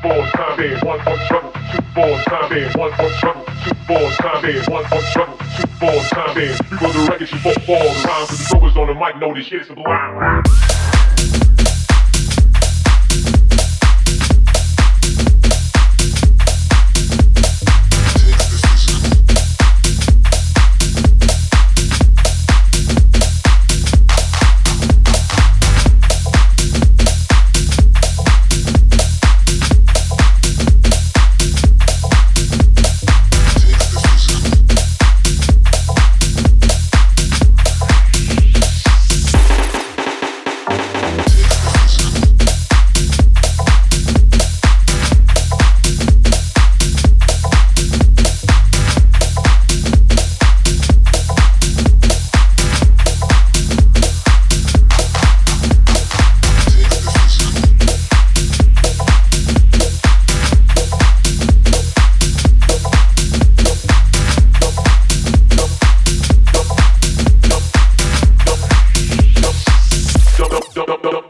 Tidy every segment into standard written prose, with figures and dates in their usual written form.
4 time in, 1 for trouble, 2 4 time in, 1 for trouble, 2 4 time in, 1 for trouble, 2 4 time in. We go the records, you both fall the rhymes, cause the throwers on the mic know this shit is sublime.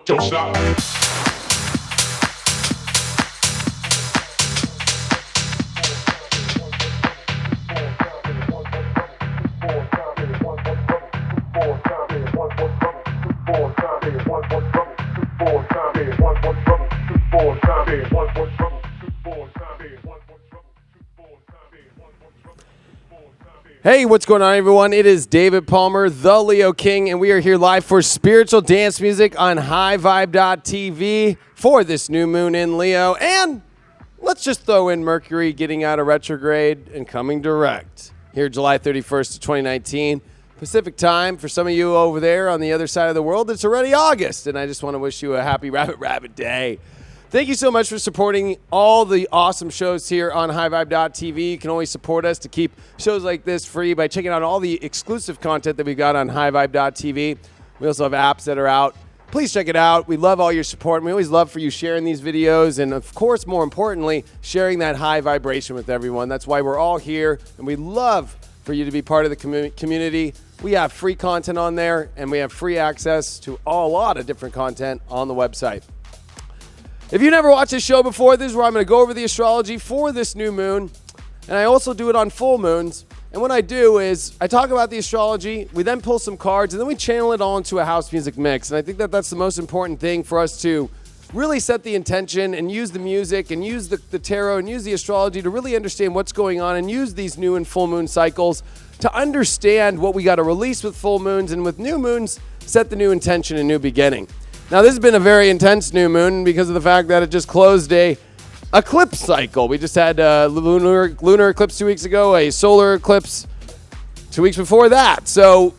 Don't stop. Hey, what's going on, everyone? It is David Palmer, the Leo King, and we are here live for spiritual dance music on highvibe.tv for this new moon in Leo. And let's just throw in Mercury getting out of retrograde and coming direct here July 31st of 2019. Pacific time. For some of you over there on the other side of the world, it's already August, and I just want to wish you a happy rabbit day. Thank you so much for supporting all the awesome shows here on highvibe.tv. You can always support us to keep shows like this free by checking out all the exclusive content that we've got on highvibe.tv. We also have apps that are out. Please check it out. We love all your support. We always love for you sharing these videos and, of course, more importantly, sharing that high vibration with everyone. That's why we're all here, and we love for you to be part of the community. We have free content on there, and we have free access to a lot of different content on the website. If you've never watched this show before, this is where I'm going to go over the astrology for this new moon, and I also do it on full moons. And what I do is I talk about the astrology, we then pull some cards, and then we channel it all into a house music mix. And I think that that's the most important thing for us to really set the intention and use the music and use the tarot and use the astrology to really understand what's going on and use these new and full moon cycles to understand what we got to release with full moons, and with new moons, set the new intention and new beginning. Now, this has been a very intense new moon because of the fact that it just closed a eclipse cycle. We just had a lunar eclipse 2 weeks ago, a solar eclipse 2 weeks before that. So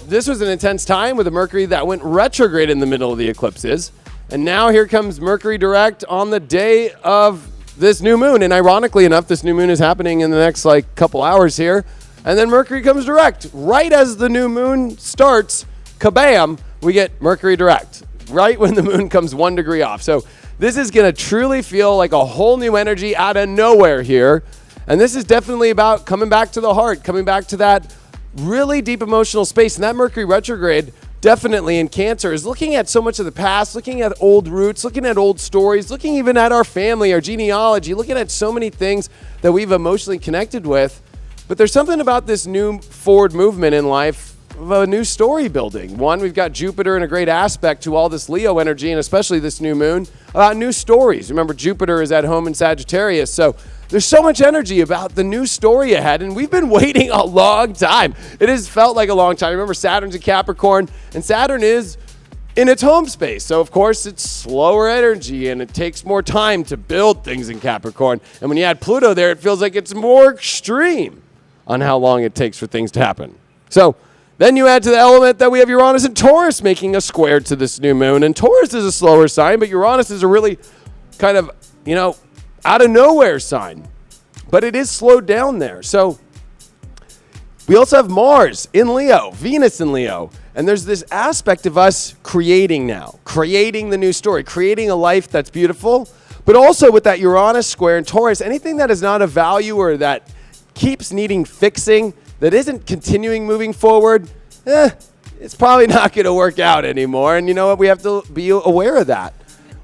this was an intense time with a Mercury that went retrograde in the middle of the eclipses. And now here comes Mercury direct on the day of this new moon. And ironically enough, this new moon is happening in the next couple hours here. And then Mercury comes direct. Right as the new moon starts, kabam, we get Mercury direct, right when the moon comes 1 degree off. So this is going to truly feel like a whole new energy out of nowhere here. And this is definitely about coming back to the heart, coming back to that really deep emotional space. And that Mercury retrograde, definitely in Cancer, is looking at so much of the past, looking at old roots, looking at old stories, looking even at our family, our genealogy, looking at so many things that we've emotionally connected with. But there's something about this new forward movement in life of a new story building. One, we've got Jupiter in a great aspect to all this Leo energy, and especially this new moon, about new stories. Remember, Jupiter is at home in Sagittarius, so there's so much energy about the new story ahead, and we've been waiting a long time. It has felt like a long time. Remember, Saturn's in Capricorn, and Saturn is in its home space, so of course it's slower energy, and it takes more time to build things in Capricorn. And when you add Pluto there, it feels like it's more extreme on how long it takes for things to happen. So then you add to the element that we have Uranus and Taurus making a square to this new moon. And Taurus is a slower sign, but Uranus is a really kind of, out of nowhere sign. But it is slowed down there. So we also have Mars in Leo, Venus in Leo. And there's this aspect of us creating now, creating the new story, creating a life that's beautiful. But also with that Uranus square in Taurus, anything that is not of value or that keeps needing fixing, that isn't continuing moving forward, it's probably not going to work out anymore. And you know what? We have to be aware of that.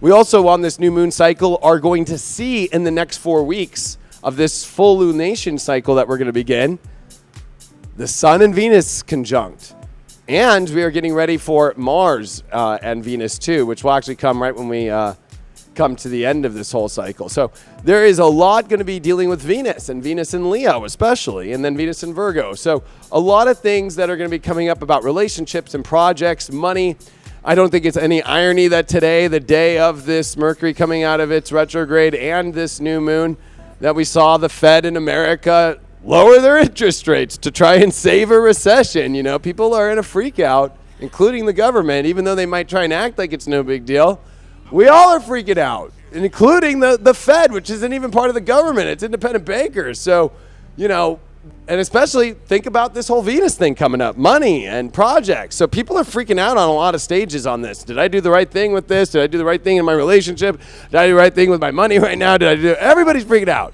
We also, on this new moon cycle, are going to see in the next 4 weeks of this full lunation cycle that we're going to begin, the Sun and Venus conjunct. And we are getting ready for Mars and Venus too, which will actually come right when we come to the end of this whole cycle. So there is a lot going to be dealing with Venus, and Venus in Leo especially, and then Venus in Virgo. So a lot of things that are going to be coming up about relationships and projects, money. I don't think it's any irony that today, the day of this Mercury coming out of its retrograde and this new moon, that we saw the Fed in America lower their interest rates to try and save a recession. You know, people are in a freak out, including the government, even though they might try and act like it's no big deal. We all are freaking out, including the Fed, which isn't even part of the government. It's independent bankers. So, you know, and especially think about this whole Venus thing coming up, money and projects. So people are freaking out on a lot of stages on this. Did I do the right thing with this? Did I do the right thing in my relationship? Did I do the right thing with my money right now? Everybody's freaking out.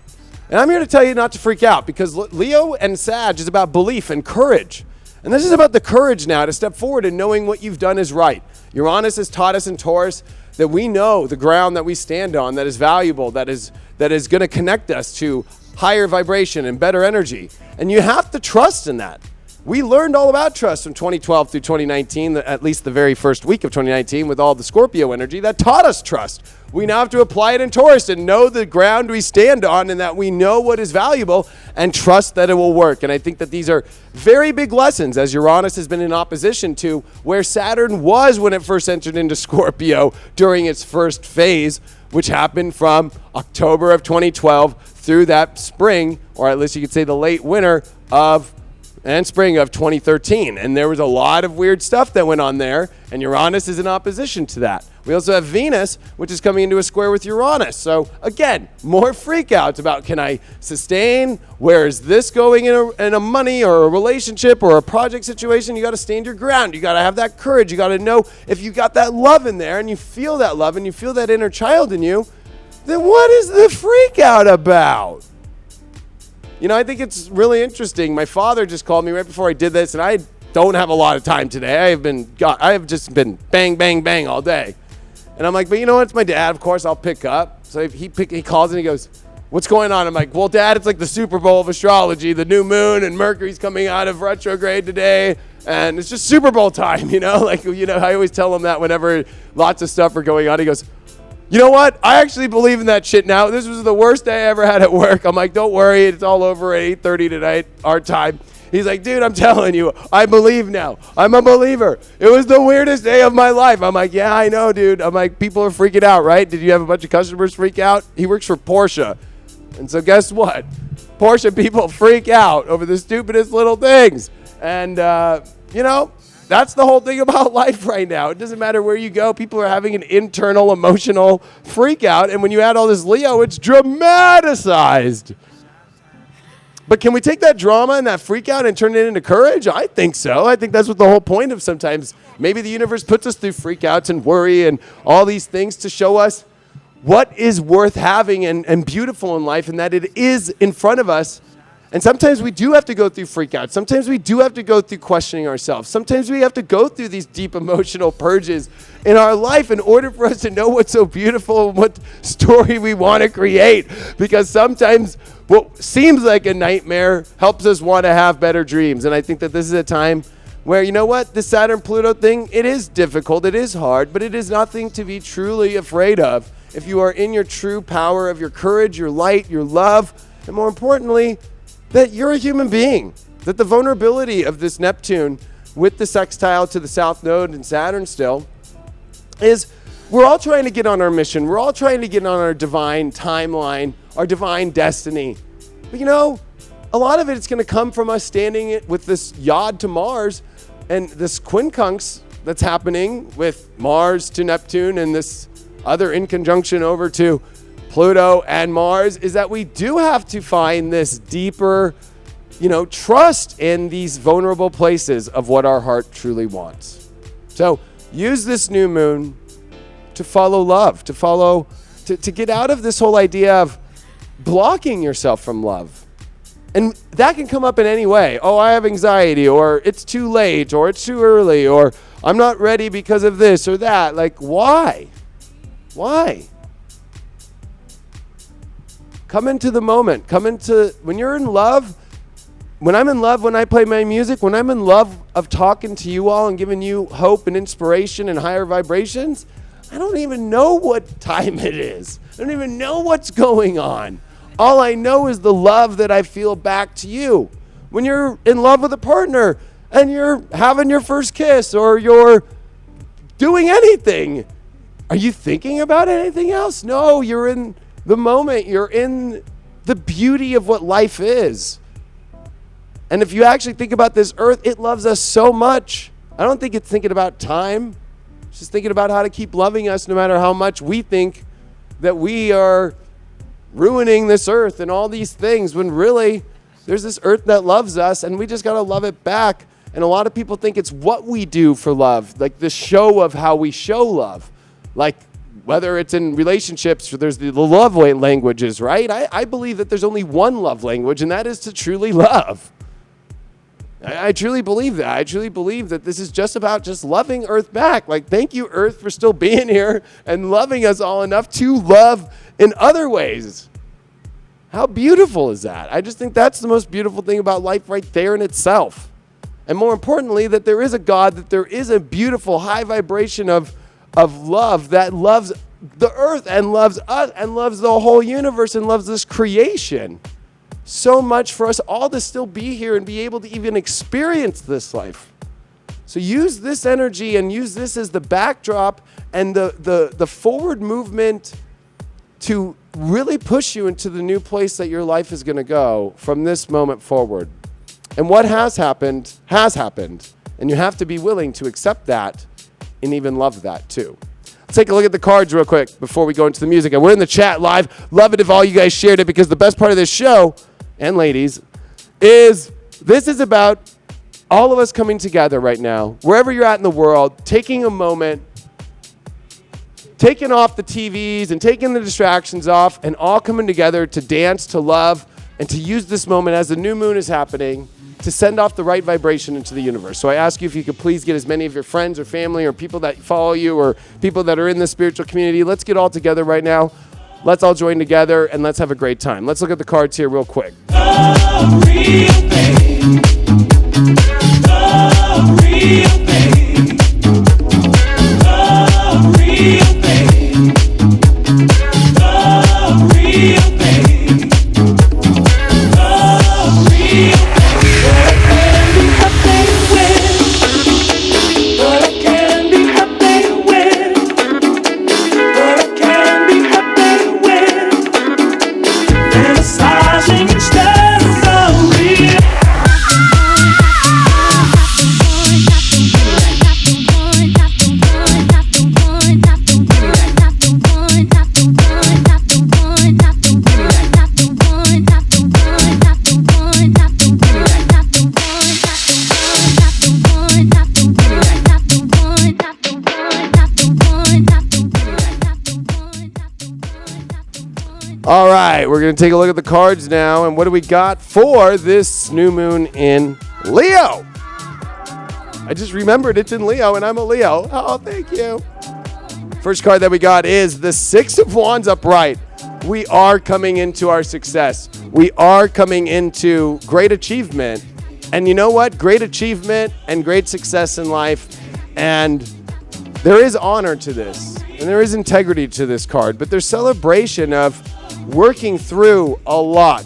And I'm here to tell you not to freak out, because Leo and Sag is about belief and courage. And this is about the courage now to step forward and knowing what you've done is right. Uranus has taught us in Taurus that we know the ground that we stand on that is valuable, that is going to connect us to higher vibration and better energy. And you have to trust in that. We learned all about trust from 2012 through 2019, at least the very first week of 2019, with all the Scorpio energy that taught us trust. We now have to apply it in Taurus and know the ground we stand on, and that we know what is valuable and trust that it will work. And I think that these are very big lessons, as Uranus has been in opposition to where Saturn was when it first entered into Scorpio during its first phase, which happened from October of 2012 through that spring, or at least you could say the late winter and spring of 2013. And there was a lot of weird stuff that went on there, and Uranus is in opposition to that. We also have Venus, which is coming into a square with Uranus. So again, more freakouts about, can I sustain? Where is this going in a money or a relationship or a project situation? You got to stand your ground. You got to have that courage. You got to know if you got that love in there and you feel that love and you feel that inner child in you, then what is the freak out about? You know, I think it's really interesting. My father just called me right before I did this, and I don't have a lot of time today. I have just been bang, bang, bang all day. And I'm like, but you know what? It's my dad. Of course, I'll pick up. So he calls and he goes, what's going on? I'm like, well, Dad, it's like the Super Bowl of astrology. The new moon and Mercury's coming out of retrograde today. And it's just Super Bowl time, you know? Like, you know, I always tell him that whenever lots of stuff are going on. He goes, you know what? I actually believe in that shit now. This was the worst day I ever had at work. I'm like, don't worry. It's all over at 8:30 tonight, our time. He's like, dude, I'm telling you, I believe now. I'm a believer. It was the weirdest day of my life. I'm like, yeah, I know, dude. I'm like, people are freaking out, right? Did you have a bunch of customers freak out? He works for Porsche. And so guess what? Porsche people freak out over the stupidest little things. And, you know, that's the whole thing about life right now. It doesn't matter where you go. People are having an internal emotional freak out. And when you add all this Leo, it's dramatized. But can we take that drama and that freak out and turn it into courage? I think so. I think that's what the whole point of sometimes. Maybe the universe puts us through freakouts and worry and all these things to show us what is worth having and beautiful in life, and that it is in front of us. And sometimes we do have to go through freakouts. Sometimes we do have to go through questioning ourselves. Sometimes we have to go through these deep emotional purges in our life in order for us to know what's so beautiful and what story we want to create. Because sometimes what seems like a nightmare helps us want to have better dreams. And I think that this is a time where, you know what, the Saturn-Pluto thing, it is difficult, it is hard, but it is nothing to be truly afraid of if you are in your true power of your courage, your light, your love, and more importantly, that you're a human being, that the vulnerability of this Neptune with the sextile to the South Node and Saturn still is we're all trying to get on our mission. We're all trying to get on our divine timeline, our divine destiny. But you know, a lot of it is going to come from us standing with this yod to Mars and this quincunx that's happening with Mars to Neptune and this other in conjunction over to Pluto and Mars, is that we do have to find this deeper, you know, trust in these vulnerable places of what our heart truly wants. So use this new moon to follow love, to get out of this whole idea of blocking yourself from love. And that can come up in any way. Oh, I have anxiety, or it's too late, or it's too early, or I'm not ready because of this or that. Like, why? Why? Come into the moment. When you're in love, when I'm in love, when I play my music, when I'm in love of talking to you all and giving you hope and inspiration and higher vibrations, I don't even know what time it is. I don't even know what's going on. All I know is the love that I feel back to you. When you're in love with a partner and you're having your first kiss or you're doing anything, are you thinking about anything else? No, you're in the moment. You're in the beauty of what life is. And if you actually think about this earth, it loves us so much. I don't think it's thinking about time. It's just thinking about how to keep loving us no matter how much we think that we are ruining this earth and all these things, when really there's this earth that loves us and we just got to love it back. And a lot of people think it's what we do for love, like the show of how we show love. Like whether it's in relationships, or there's the love languages, right? I believe that there's only one love language, and that is to truly love. I truly believe that. I truly believe that this is just about just loving Earth back. Like, thank you, Earth, for still being here and loving us all enough to love in other ways. How beautiful is that? I just think that's the most beautiful thing about life right there in itself. And more importantly, that there is a God, that there is a beautiful high vibration of love that loves the earth and loves us and loves the whole universe and loves this creation so much for us all to still be here and be able to even experience this life. So use this energy and use this as the backdrop and the forward movement to really push you into the new place that your life is going to go from this moment forward. And what has happened, and you have to be willing to accept that and even love that too. Let's take a look at the cards real quick before we go into the music. And we're in the chat live. Love it if all you guys shared it, because the best part of this show, and ladies, is this is about all of us coming together right now, wherever you're at in the world, taking a moment, taking off the TVs and taking the distractions off, and all coming together to dance, to love, and to use this moment as the new moon is happening to send off the right vibration into the universe. So I ask you if you could please get as many of your friends or family or people that follow you or people that are in the spiritual community. Let's get all together right now. Let's all join together and let's have a great time. Let's look at the cards here real quick. The real thing. The real thing. The real thing. The real thing. The real thing. But I can be happy with. But I can be happy with. Fantasizing instead of the real. All right, we're going to take a look at the cards now. And what do we got for this new moon in Leo? I just remembered it's in Leo, and I'm a Leo. Oh, thank you. First card that we got is the Six of Wands upright. We are coming into our success. We are coming into great achievement. And you know what? Great achievement and great success in life. And there is honor to this. And there is integrity to this card. But there's celebration of working through a lot.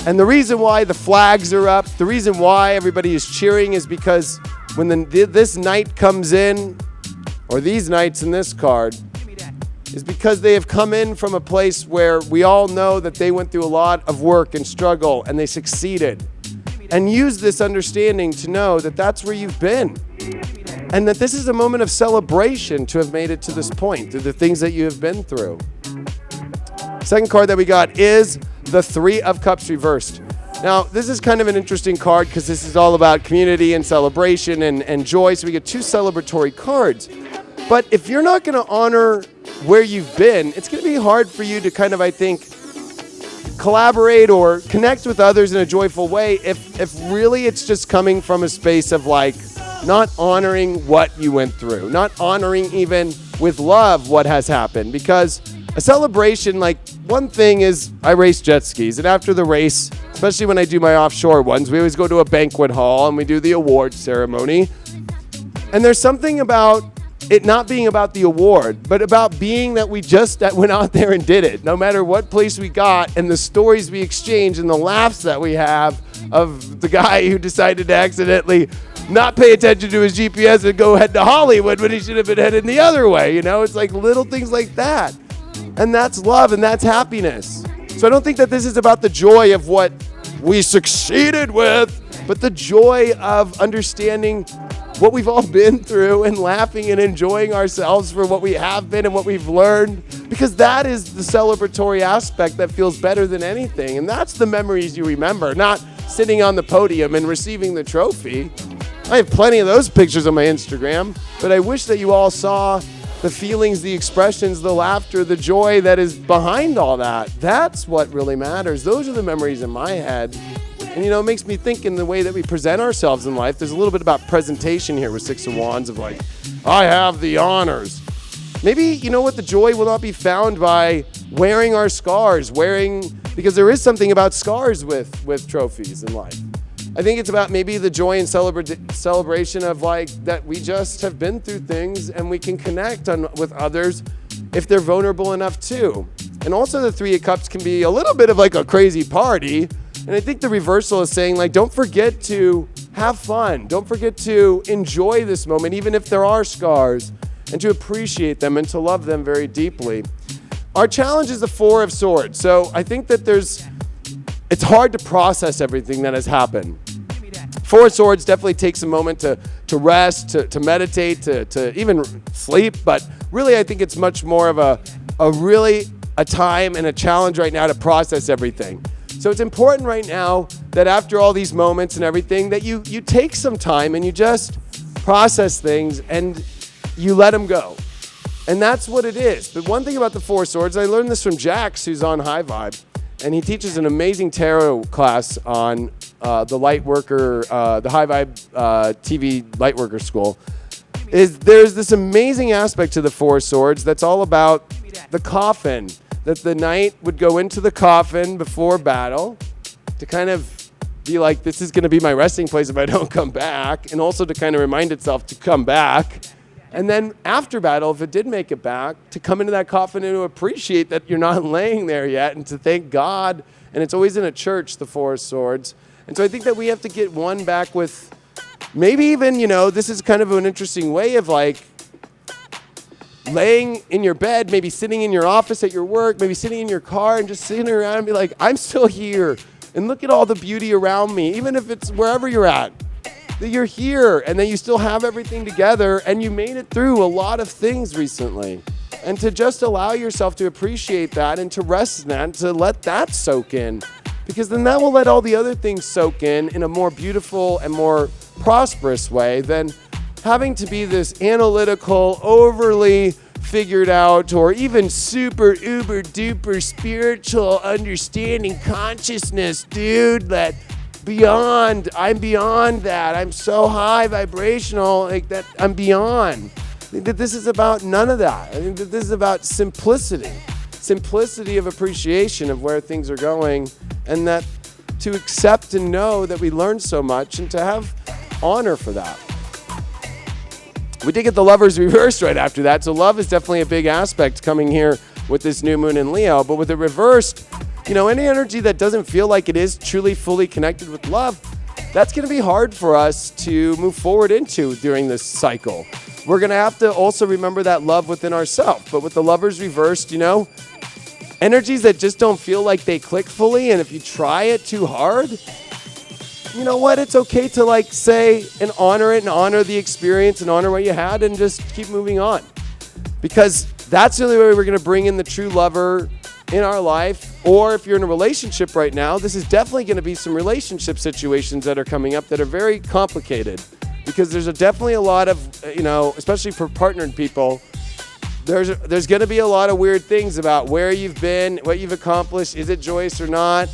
And the reason why the flags are up, the reason why everybody is cheering is because when this night comes in, or these nights in this card, is because they have come in from a place where we all know that they went through a lot of work and struggle and they succeeded. And use this understanding to know that that's where you've been. And that this is a moment of celebration to have made it to this point, through the things that you have been through. Second card that we got is the Three of Cups reversed. Now, this is kind of an interesting card because this is all about community and celebration and joy. So we get two celebratory cards. But if you're not going to honor where you've been, it's going to be hard for you to kind of, I think, collaborate or connect with others in a joyful way if really it's just coming from a space of like not honoring what you went through, not honoring even with love what has happened. Because a celebration, like one thing is I race jet skis, and after the race, especially when I do my offshore ones, we always go to a banquet hall and we do the award ceremony. And there's something about it not being about the award, but about being that went out there and did it. No matter what place we got, and the stories we exchange and the laughs that we have of the guy who decided to accidentally not pay attention to his GPS and go head to Hollywood when he should have been headed the other way. You know, it's like little things like that. And that's love and that's happiness. So I don't think that this is about the joy of what we succeeded with, but the joy of understanding what we've all been through and laughing and enjoying ourselves for what we have been and what we've learned, because that is the celebratory aspect that feels better than anything. And that's the memories you remember, not sitting on the podium and receiving the trophy. I have plenty of those pictures on my Instagram, but I wish that you all saw the feelings, the expressions, the laughter, the joy that is behind all that. That's what really matters. Those are the memories in my head. And, you know, it makes me think in the way that we present ourselves in life. There's a little bit about presentation here with Six of Wands of like, I have the honors. Maybe, you know what, the joy will not be found by wearing our scars, because there is something about scars with trophies in life. I think it's about maybe the joy and celebration of like that we just have been through things and we can connect with others if they're vulnerable enough too. And also the Three of Cups can be a little bit of like a crazy party. And I think the reversal is saying, like, don't forget to have fun. Don't forget to enjoy this moment, even if there are scars, and to appreciate them and to love them very deeply. Our challenge is the Four of Swords. So I think that it's hard to process everything that has happened. Four of Swords definitely takes a moment to rest, to meditate, to even sleep. But really, I think it's much more of a time and a challenge right now to process everything. So it's important right now that after all these moments and everything, that you take some time and you just process things and you let them go. And that's what it is. But one thing about the Four Swords, I learned this from Jax, who's on High Vibe, and he teaches an amazing tarot class on the Lightworker, the High Vibe TV Lightworker School. There's this amazing aspect to the Four Swords that's all about the coffin. That the knight would go into the coffin before battle to kind of be like, this is going to be my resting place if I don't come back, and also to kind of remind itself to come back. And then after battle, if it did make it back, to come into that coffin and to appreciate that you're not laying there yet and to thank God. And it's always in a church, the Four Swords. And so I think that we have to get one back with maybe even, you know, this is kind of an interesting way of like, laying in your bed, maybe sitting in your office at your work, maybe sitting in your car and just sitting around and be like, I'm still here. And look at all the beauty around me, even if it's wherever you're at, that you're here and that you still have everything together and you made it through a lot of things recently. And to just allow yourself to appreciate that and to rest in that and to let that soak in, because then that will let all the other things soak in a more beautiful and more prosperous way than having to be this analytical, overly figured out, or even super uber duper spiritual understanding consciousness, dude, I'm beyond that. I'm so high vibrational, like that I'm beyond. I think that this is about none of that. I think that this is about simplicity of appreciation of where things are going, and that to accept and know that we learned so much and to have honor for that. We did get the Lovers reversed right after that, so love is definitely a big aspect coming here with this new moon in Leo. But with it reversed, you know, any energy that doesn't feel like it is truly fully connected with love, that's going to be hard for us to move forward into during this cycle. We're going to have to also remember that love within ourselves. But with the Lovers reversed, you know, energies that just don't feel like they click fully, and if you try it too hard, you know what? It's okay to like say and honor it and honor the experience and honor what you had and just keep moving on. Because that's the only way we're going to bring in the true lover in our life. Or if you're in a relationship right now, this is definitely going to be some relationship situations that are coming up that are very complicated. Because there's definitely a lot of, you know, especially for partnered people, there's going to be a lot of weird things about where you've been, what you've accomplished, is it joyous or not?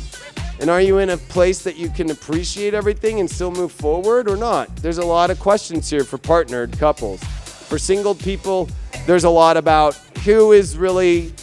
And are you in a place that you can appreciate everything and still move forward or not? There's a lot of questions here for partnered couples. For single people, There's a lot about who is really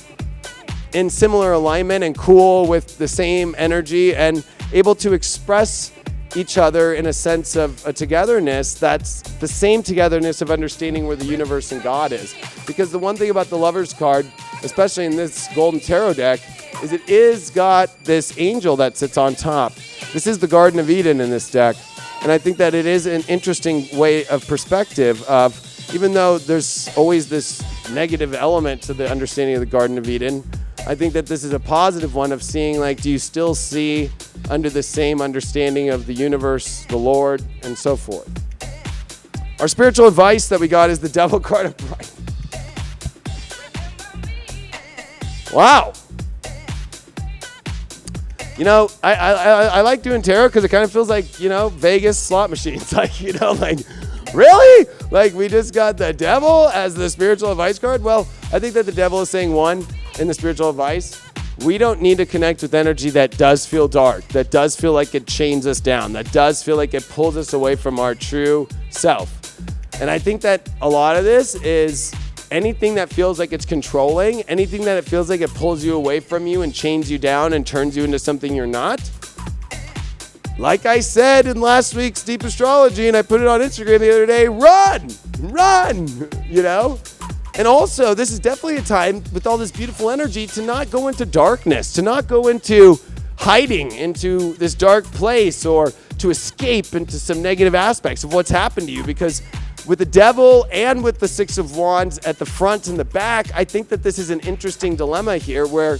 in similar alignment and cool with the same energy and able to express each other in a sense of a togetherness that's the same togetherness of understanding where the universe and God is. Because the one thing about the Lover's card, especially in this Golden Tarot deck, is it is got this angel that sits on top. This is the Garden of Eden in this deck. And I think that it is an interesting way of perspective of, even though there's always this negative element to the understanding of the Garden of Eden, I think that this is a positive one of seeing, like, do you still see under the same understanding of the universe, the Lord, and so forth. Our spiritual advice that we got is the Devil card of brighten. Wow. You know, I like doing tarot because it kind of feels like, Vegas slot machines. Like, like, really? Like, we just got the Devil as the spiritual advice card? Well, I think that the Devil is saying, one, in the spiritual advice, we don't need to connect with energy that does feel dark, that does feel like it chains us down, that does feel like it pulls us away from our true self. And I think that a lot of this is anything that feels like it's controlling, anything that it feels like it pulls you away from you and chains you down and turns you into something you're not. Like I said in last week's Deep Astrology, and I put it on Instagram the other day, run, And also, this is definitely a time with all this beautiful energy to not go into darkness, to not go into hiding into this dark place or to escape into some negative aspects of what's happened to you. Because with the Devil and with the Six of Wands at the front and the back, I think that this is an interesting dilemma here where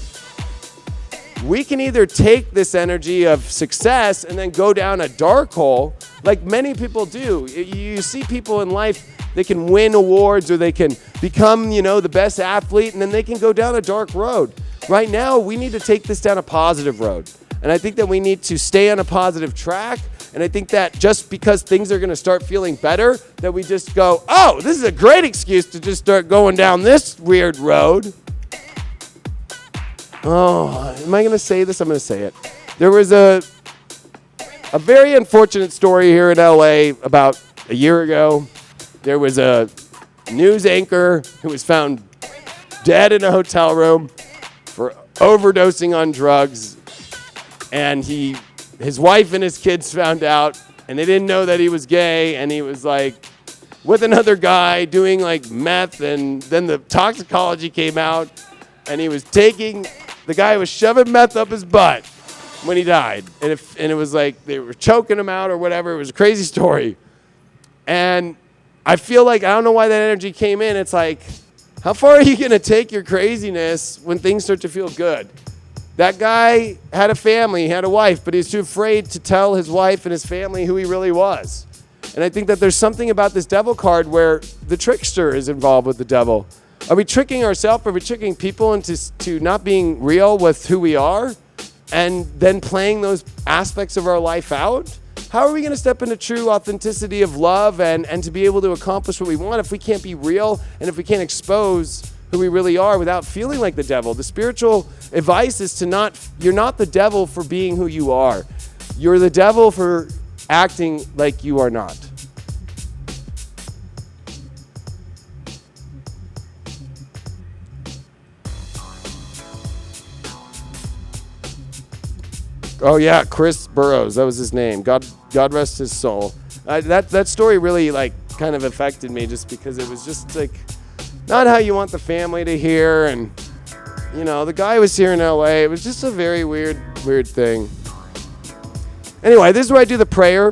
we can either take this energy of success and then go down a dark hole like many people do. You see people in life, they can win awards or they can become, the best athlete, and then they can go down a dark road. Right now, we need to take this down a positive road. And I think that we need to stay on a positive track. And I think that just because things are going to start feeling better, that we just go, oh, this is a great excuse to just start going down this weird road. Oh, am I going to say this? I'm going to say it. There was a very unfortunate story here in LA about a year ago. There was a news anchor who was found dead in a hotel room for overdosing on drugs. And his wife and his kids found out, and they didn't know that he was gay, and he was like with another guy doing like meth, and then the toxicology came out, and the guy was shoving meth up his butt when he died. And it was like they were choking him out or whatever. It was a crazy story. And I feel like, I don't know why that energy came in. It's like, how far are you going to take your craziness when things start to feel good? That guy had a family, he had a wife, but he was too afraid to tell his wife and his family who he really was. And I think that there's something about this Devil card where the trickster is involved with the Devil. Are we tricking ourselves? Are we tricking people into not being real with who we are and then playing those aspects of our life out? How are we going to step into true authenticity of love and to be able to accomplish what we want if we can't be real and if we can't expose who we really are without feeling like the Devil? The spiritual advice is you're not the Devil for being who you are. You're the Devil for acting like you are not. Oh yeah, Chris Burrows, that was his name. God rest his soul. That story really kind of affected me just because it was just not how you want the family to hear, and the guy was here in LA. It was just a very weird thing. Anyway, this is where I do the prayer.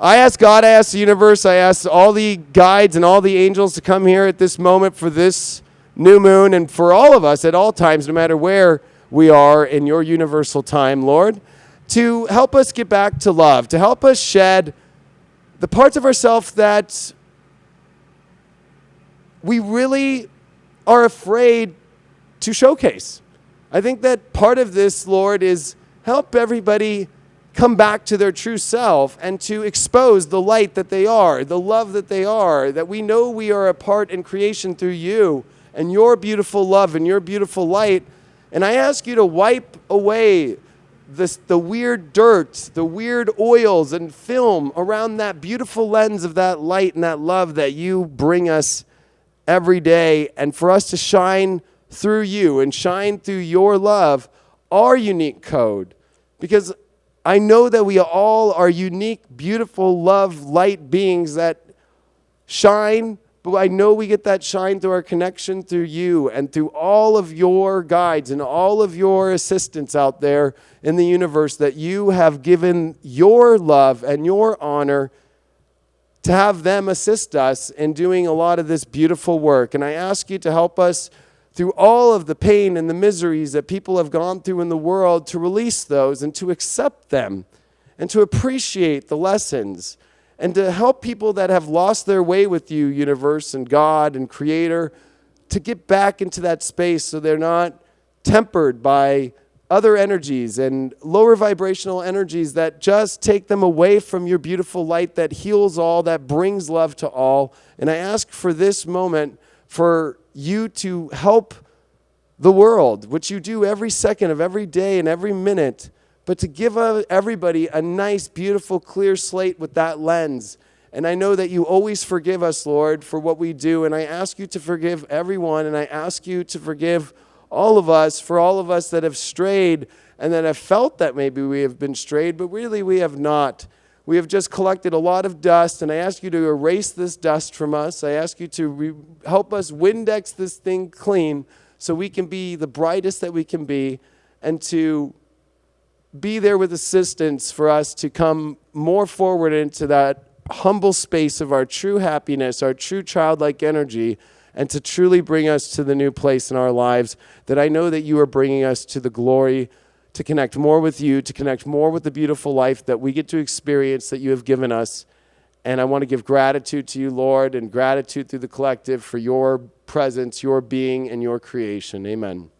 I ask God, I ask the universe, I ask all the guides and all the angels to come here at this moment for this new moon and for all of us at all times, no matter where we are in your universal time, Lord, to help us get back to love, to help us shed the parts of ourselves that we really are afraid to showcase. I think that part of this, Lord, is help everybody come back to their true self and to expose the light that they are, the love that they are, that we know we are a part in creation through you and your beautiful love and your beautiful light. And I ask you to wipe away the weird dirt, the weird oils and film around that beautiful lens of that light and that love that you bring us every day, and for us to shine through you and shine through your love, our unique code. Because I know that we all are unique, beautiful, love, light beings that shine, but I know we get that shine through our connection through you and through all of your guides and all of your assistants out there in the universe, that you have given your love and your honor to have them assist us in doing a lot of this beautiful work. And I ask you to help us through all of the pain and the miseries that people have gone through in the world, to release those and to accept them and to appreciate the lessons, and to help people that have lost their way with you, universe and God and Creator, to get back into that space so they're not tempered by other energies and lower vibrational energies that just take them away from your beautiful light that heals all, that brings love to all. And I ask for this moment for you to help the world, which you do every second of every day and every minute, but to give everybody a nice, beautiful, clear slate with that lens. And I know that you always forgive us, Lord, for what we do. And I ask you to forgive everyone. And I ask you to forgive all of us, for all of us that have strayed and that have felt that maybe we have been strayed, but really we have not. We have just collected a lot of dust. And I ask you to erase this dust from us. I ask you to help us Windex this thing clean so we can be the brightest that we can be, and to be there with assistance for us to come more forward into that humble space of our true happiness, our true childlike energy, and to truly bring us to the new place in our lives that I know that you are bringing us to the glory, to connect more with you, to connect more with the beautiful life that we get to experience that you have given us. And I want to give gratitude to you, Lord, and gratitude through the collective for your presence, your being, and your creation. Amen.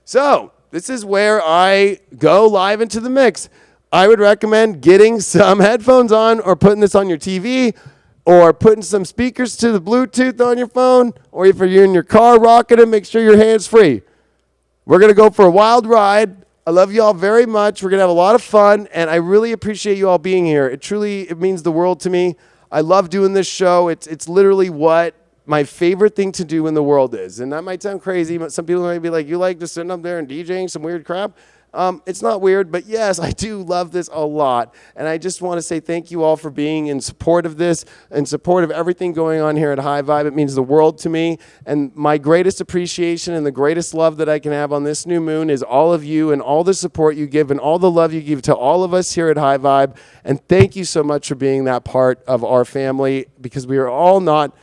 So, this is where I go live into the mix. I would recommend getting some headphones on, or putting this on your TV, or putting some speakers to the Bluetooth on your phone, or if you're in your car rocking it, make sure your hands free. We're going to go for a wild ride. I love you all very much. We're going to have a lot of fun, and I really appreciate you all being here. It means the world to me. I love doing this show. It's literally what my favorite thing to do in the world is. And that might sound crazy, but some people might be like, you like just sitting up there and DJing some weird crap? It's not weird, but yes, I do love this a lot. And I just want to say thank you all for being in support of this, in support of everything going on here at High Vibe. It means the world to me. And my greatest appreciation and the greatest love that I can have on this new moon is all of you and all the support you give and all the love you give to all of us here at High Vibe. And thank you so much for being that part of our family, because we are all not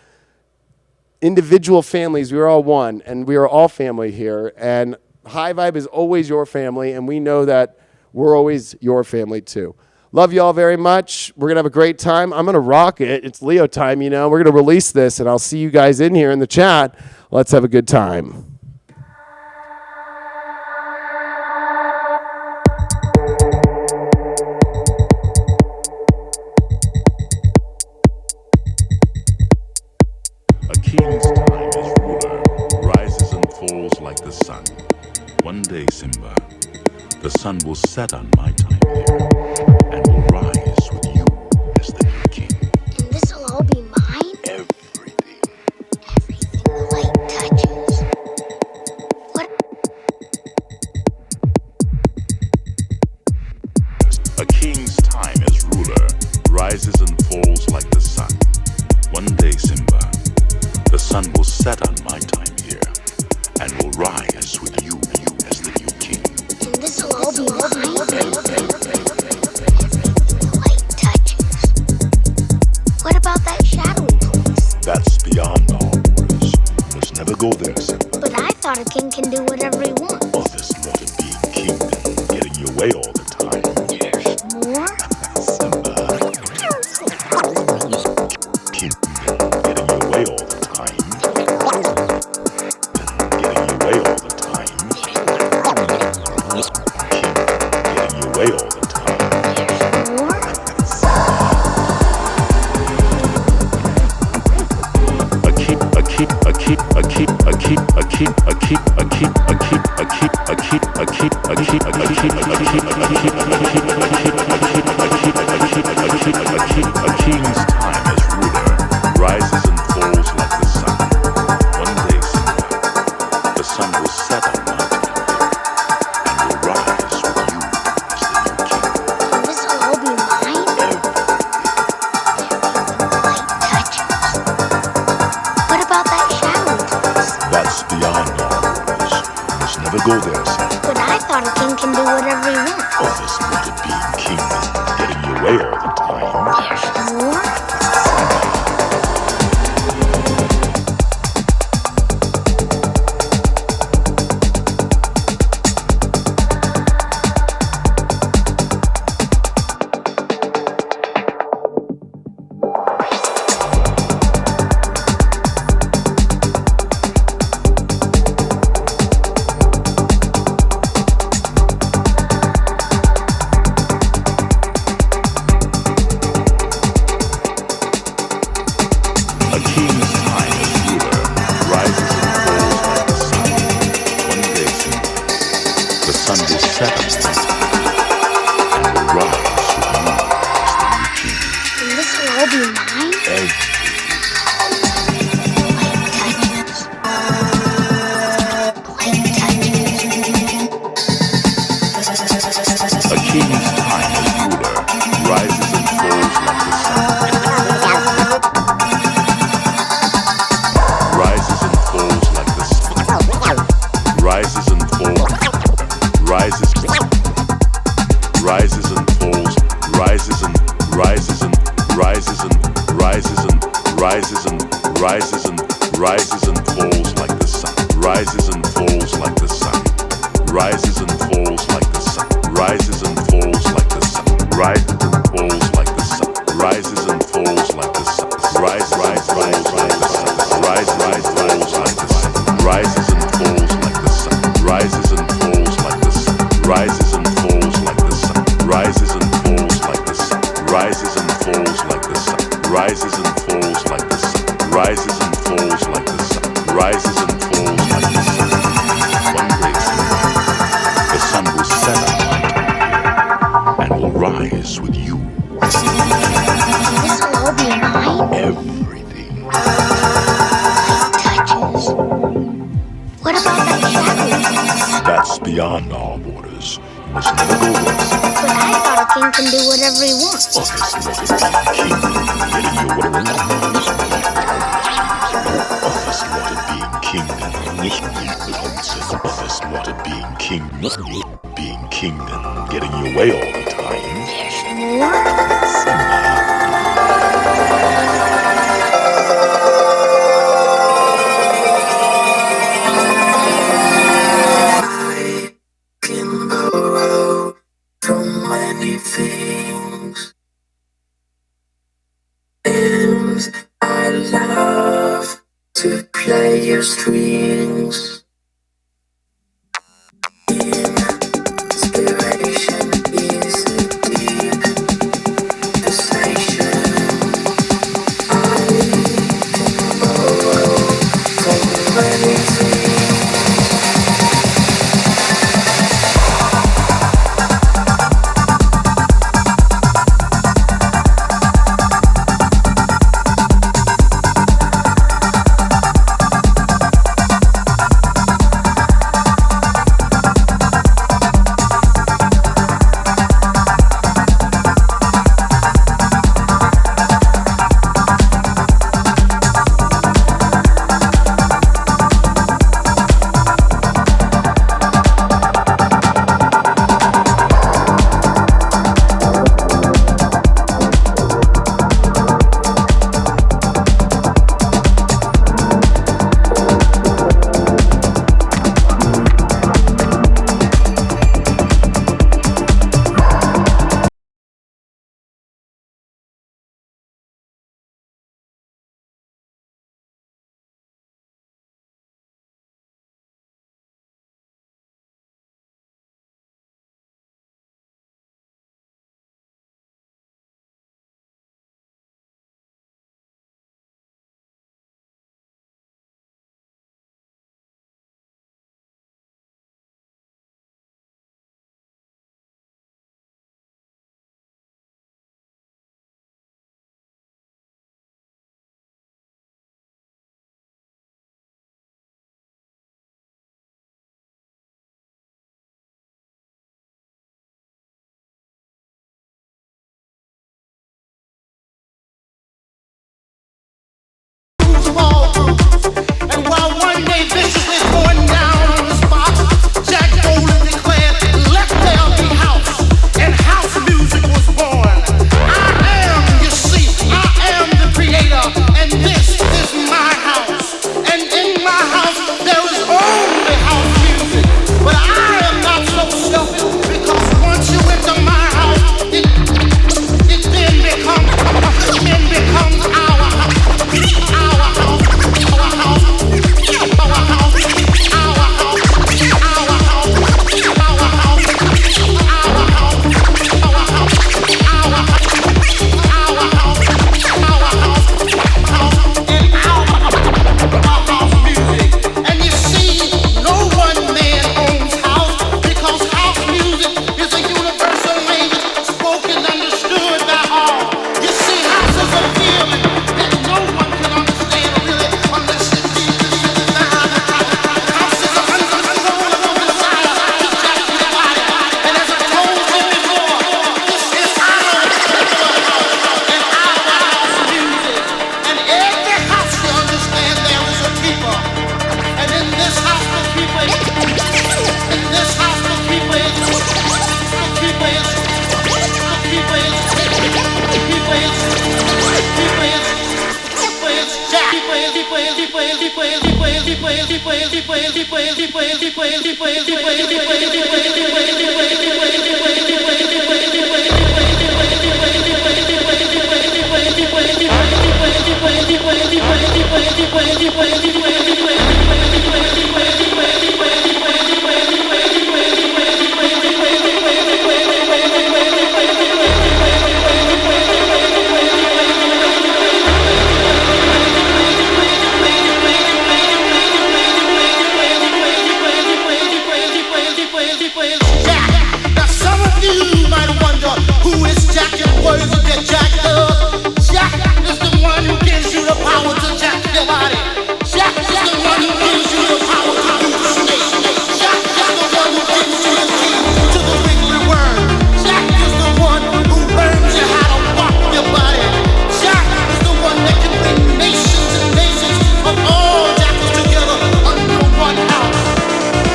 individual families. We are all one, and we are all family here. And High Vibe is always your family, and we know that we're always your family too. Love you all very much. We're going to have a great time. I'm going to rock it. It's Leo time, you know. We're going to release this, and I'll see you guys in here in the chat. Let's have a good time. A king's time as ruler rises and falls like the sun. One day, Simba, the sun will set on my time here and will rise with you as the new king. And this'll all be mine? Everything. Everything the light touches. What? A king's time as ruler rises and falls like the sun. One day, Simba, the sun will set on my time here and will rise with you as the new king. And this'll all be mine? Everything. Everything the light touches. What about that shadowy place? That's beyond our borders. Let's never go there, Simba. But I thought a king can do whatever he wants. Oh, there's more to being king than getting your way all the time. There's more? Simba, king than getting your way all the time. Getting your way all the time. King, getting your way all the time. There's more? A king's time as ruler rises and falls Go there, son. But I thought a king can do whatever he wants. Oh, this little being king is getting your way all the time. There's more?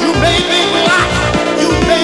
You may be black, you may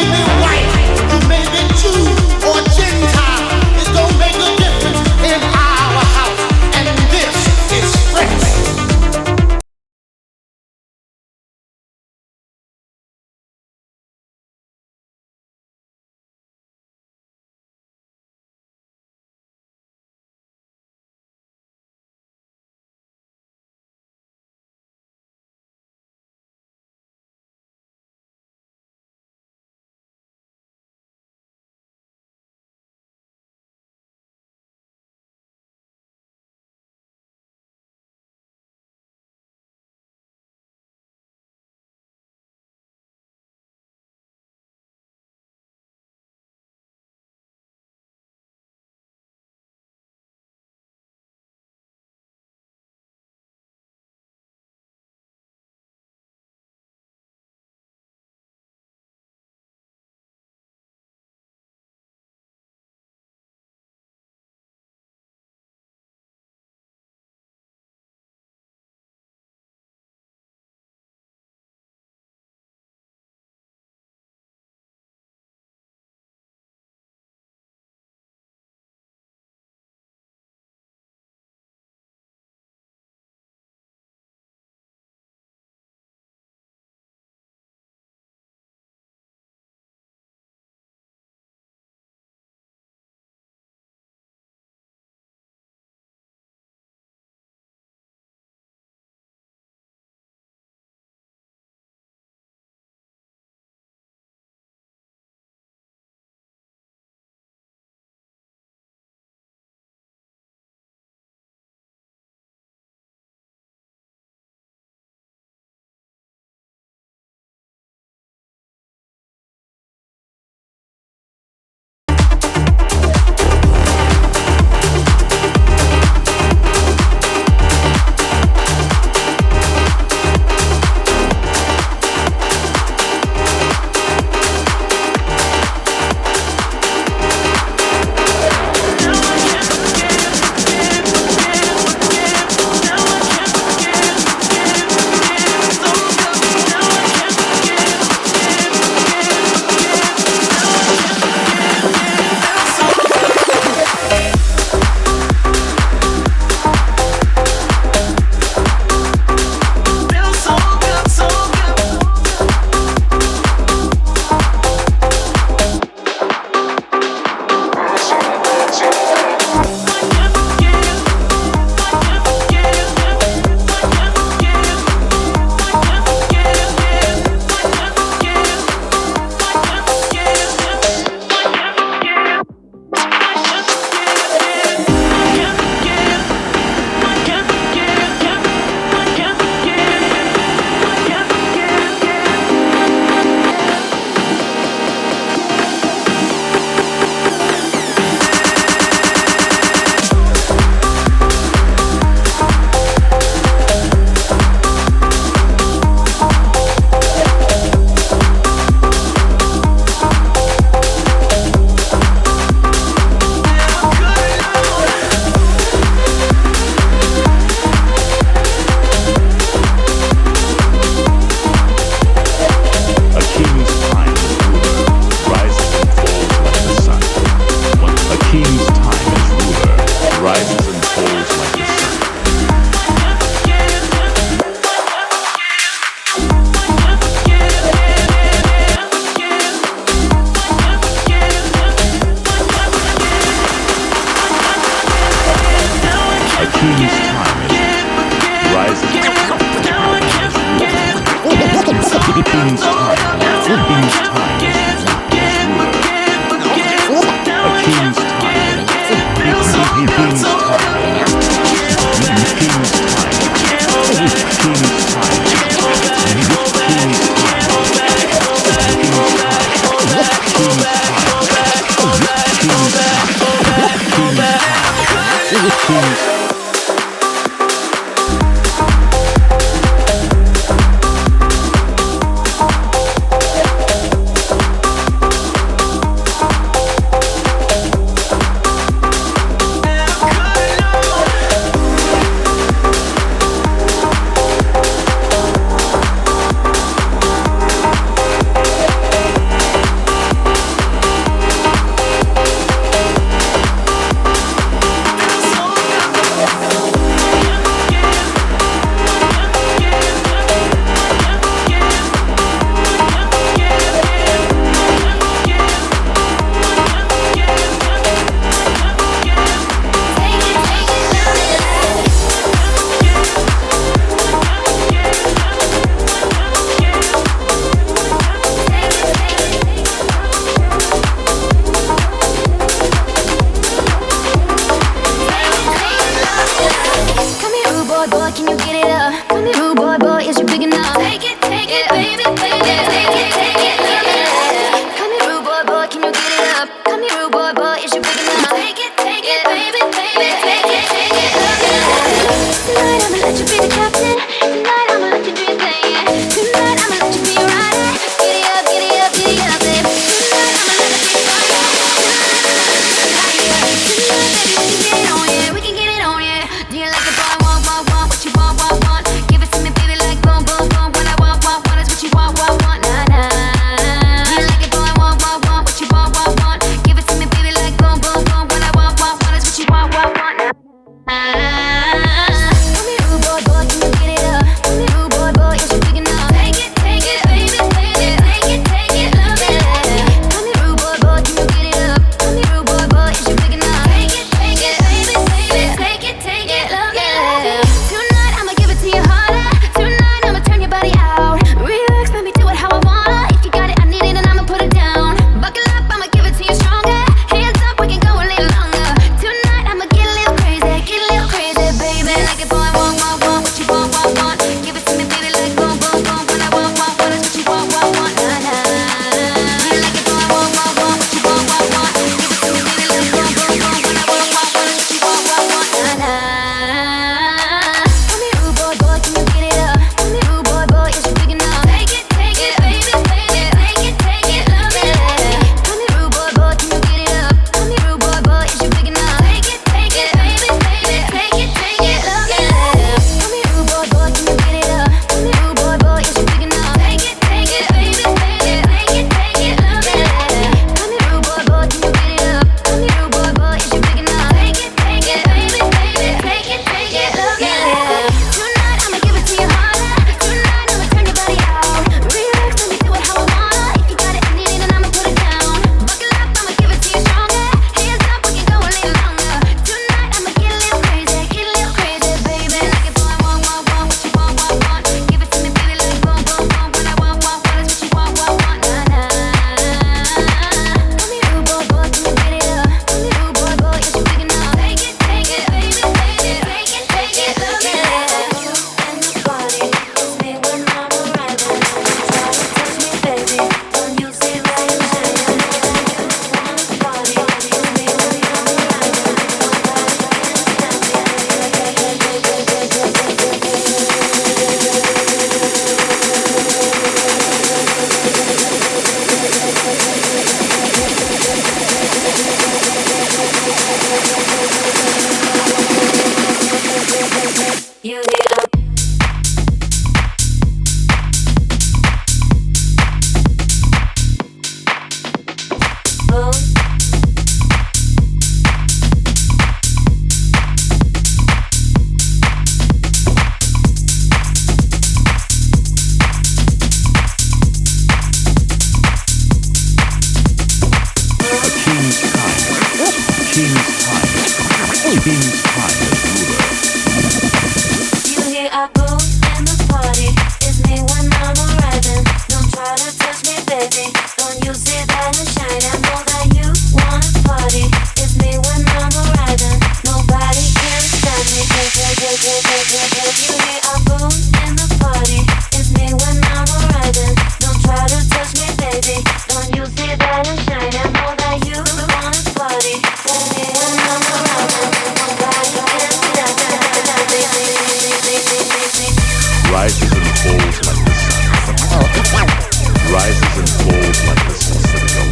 falls like the citadel.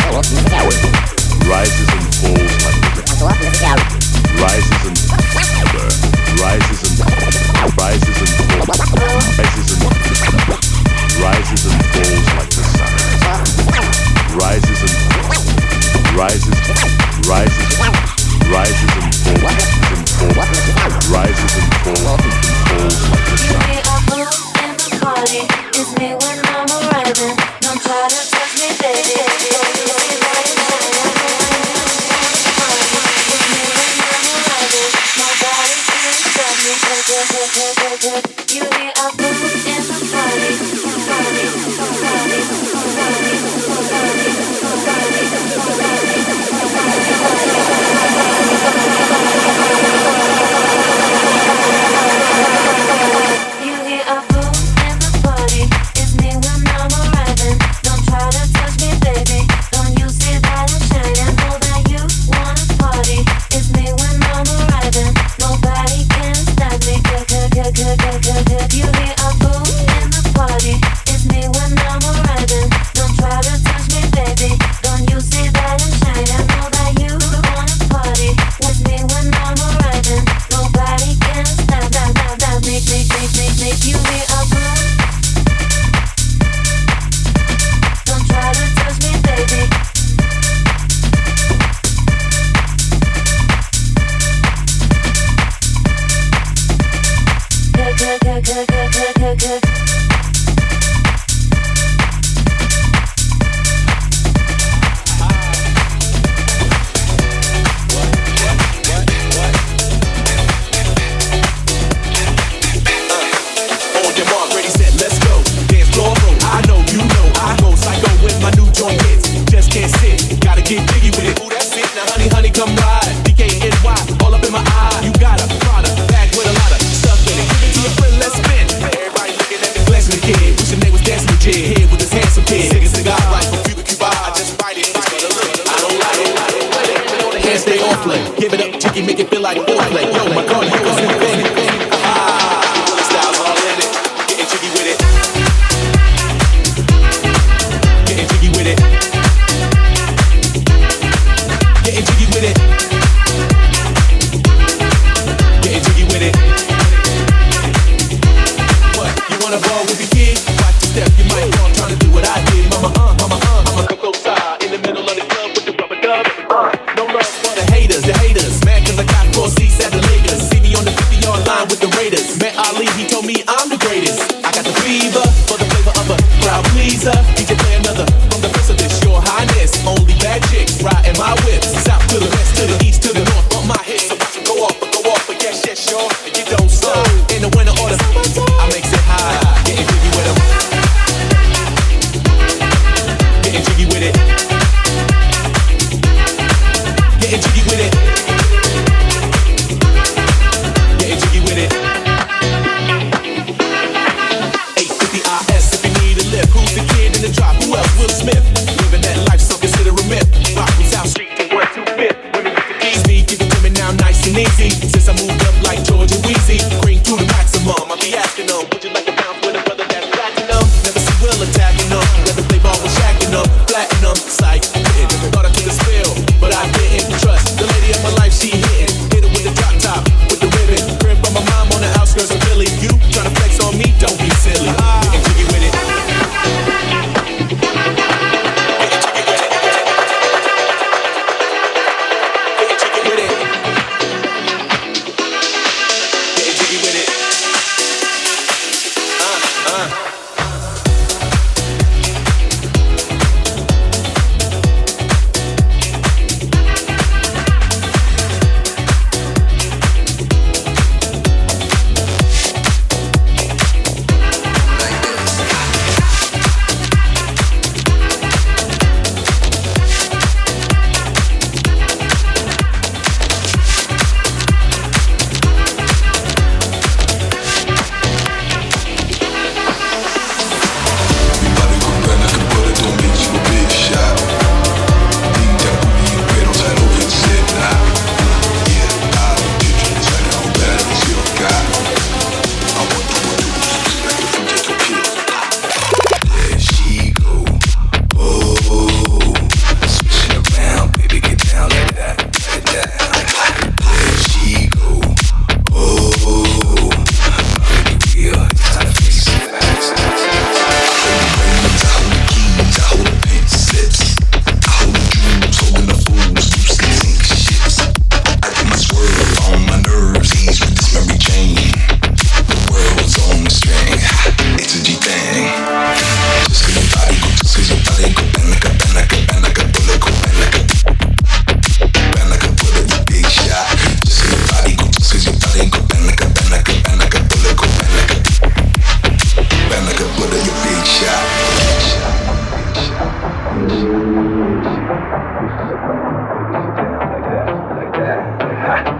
Rises and falls like the rises and rises and rises and rises and falls like the sun. Rises and rises and falls rises and falls like the sun. It's me when I'm arriving. Don't try to touch me, baby. You hear a boom in the party. You hear a boom in the party. It's me when I'm arriving. Don't try to touch me, baby. Don't you see that I'm shining? Know that you wanna party. It's me when I'm arriving. Nobody can stop me. You hear a boom in the party. It's me when I'm arriving. Don't try to touch me, baby. Don't you see that I'm shining? Know that you wanna party. It's me when I'm arriving. Nobody can stop me. You hear a boom. Don't try to touch me, baby. On your mark, ready, set, let's go. Dance floor, I know, you know, I go psycho when my new joint hits. Just can't sit, gotta get jiggy with it. Ooh, that's it. Now, honey, come ride. DKNY, all up in my eye. You got a product, bag with a lot of stuff in it. Give it to your friend, let's spin. Everybody looking at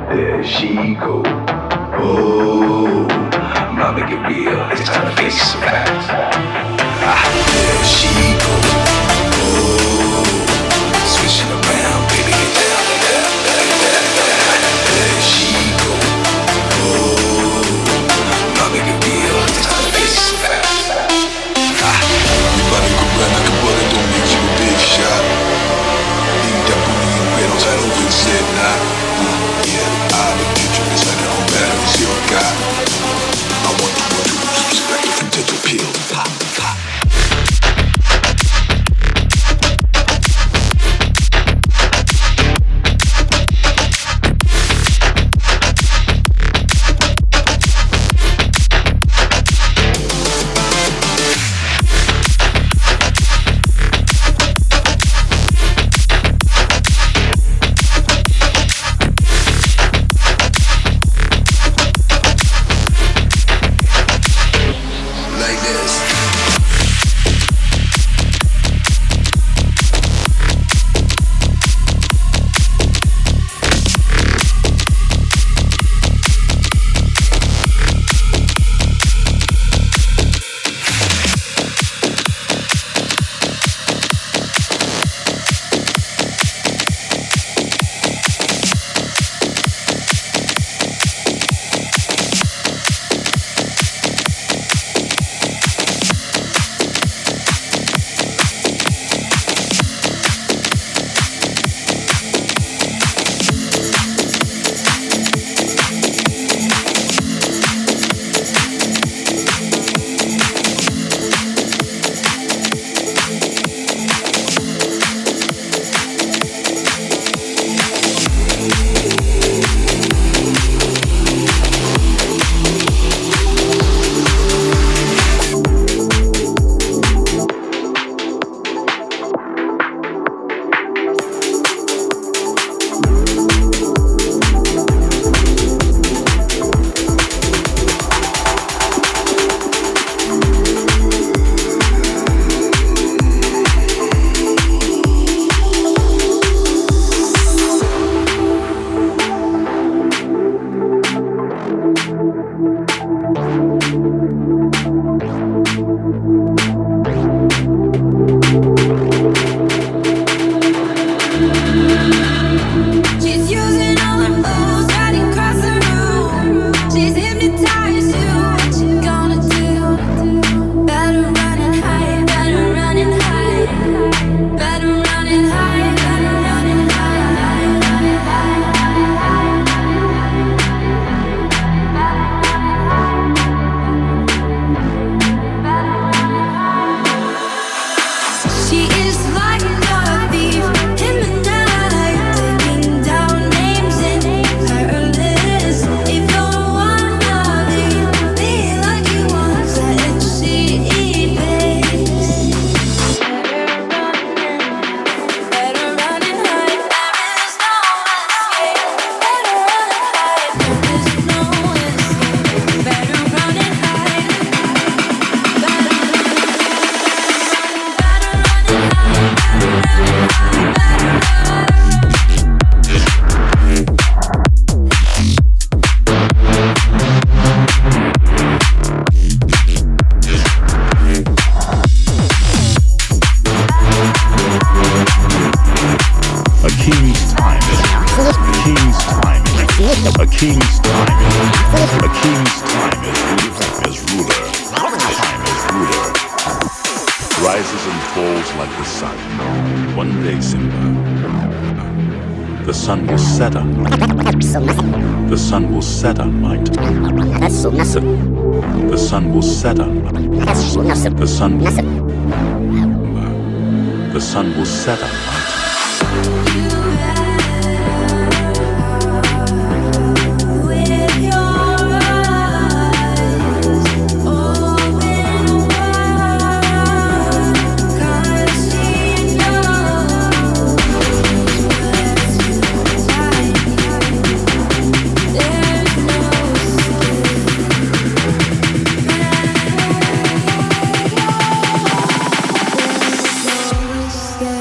There she go. Oh, mama get real. It's time to face some facts. There she go. Oh, switching around, baby, get down like that. There she go. Oh, mama get real. It's time to face some facts. Everybody go run like a bullet, don't make you a big shot. Leave that booty in bed, don't tight over and said nah. Yeah, I've been picturing this like on batteries you got. I want the one to select the dental peel. Pop, pop. king's time as ruler. Time as ruler. Rises and falls like the sun. One day, Simba, the sun will set on. The sun will set on my time. The sun will set on. The sun will set on my time. Yeah.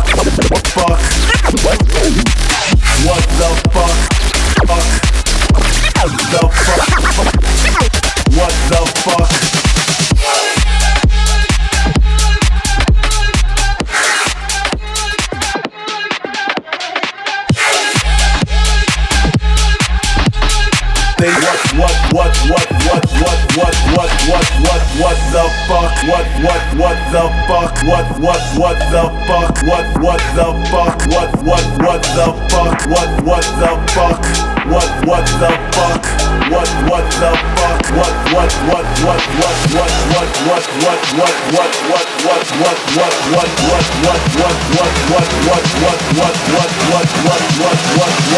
fuck? Fuck. What the fuck? Fuck. The fuck? What the fuck? What the fuck? What the fuck? What the fuck? What the fuck? What the fuck? What the fuck? What the fuck? What the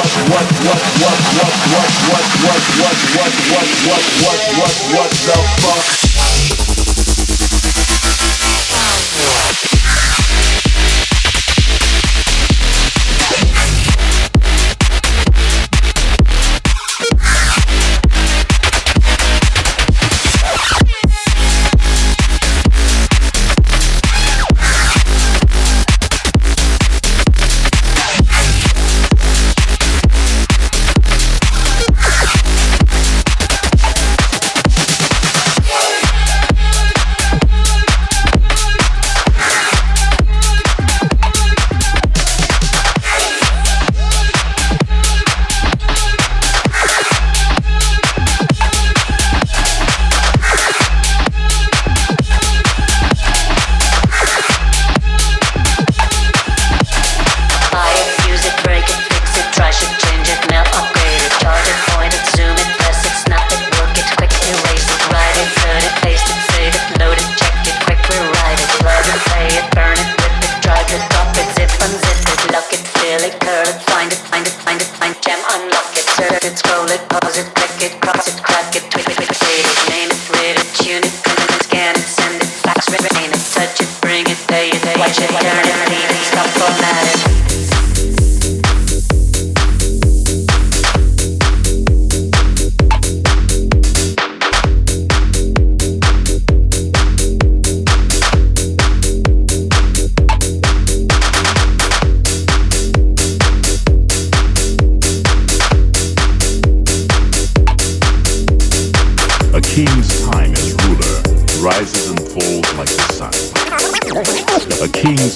fuck? What the fuck? Bring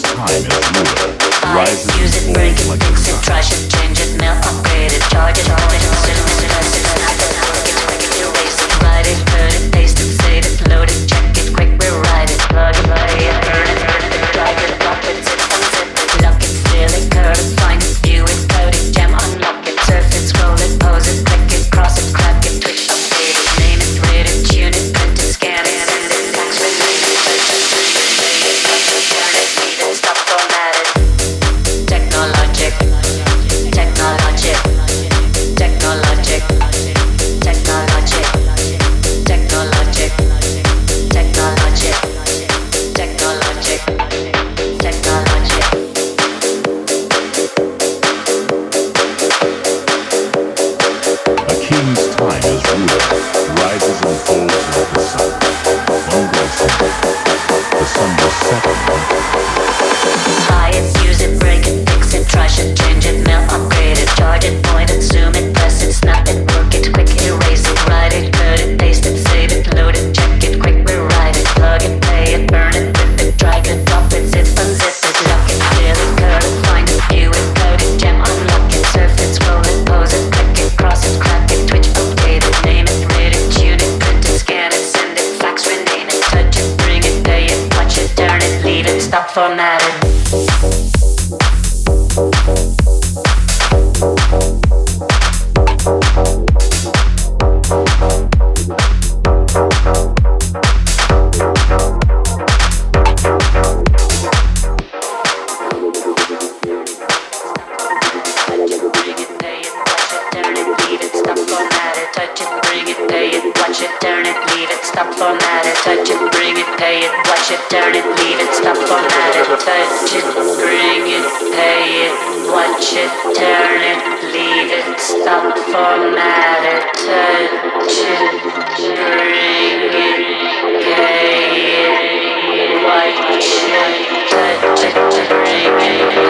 it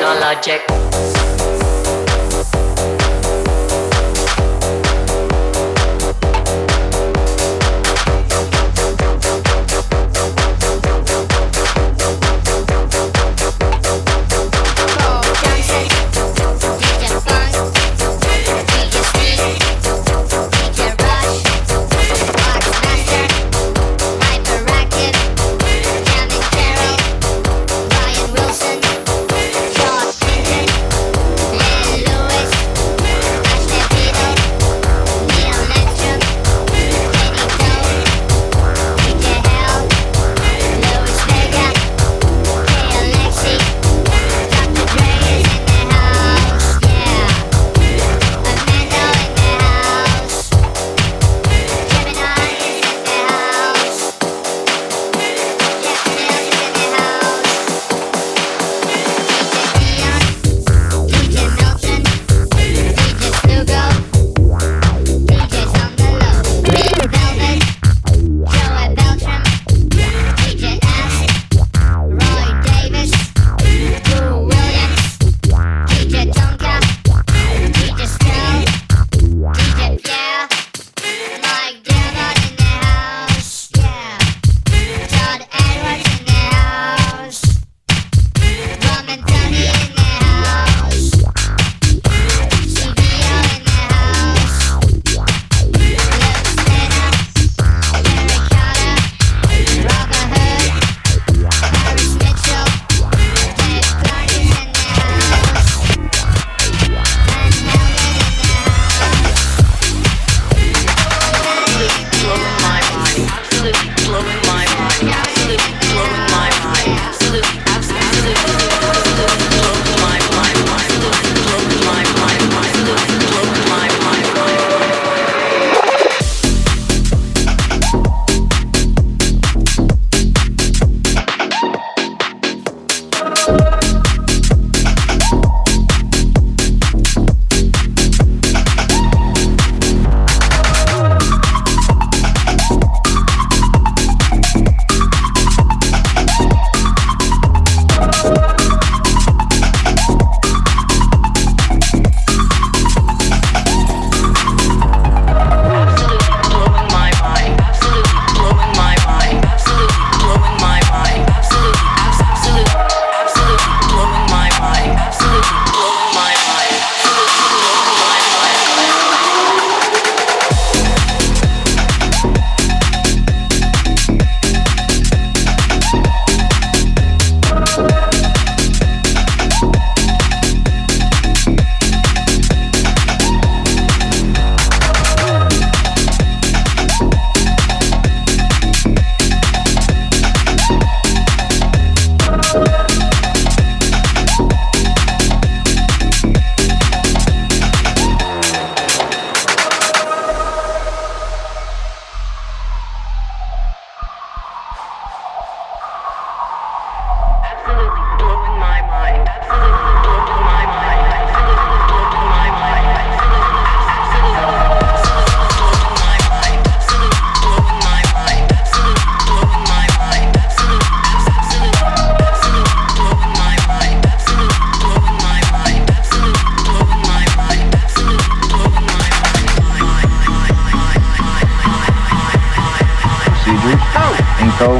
technologic. Info.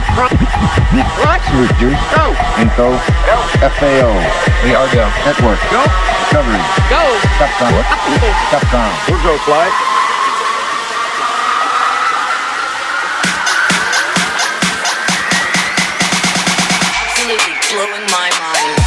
Reduce. Go. Info. Go. FAO. We are go. Network. Go. Discovery. Go. Stopcom. Stopcom. We'll go fly. Absolutely blowing my mind.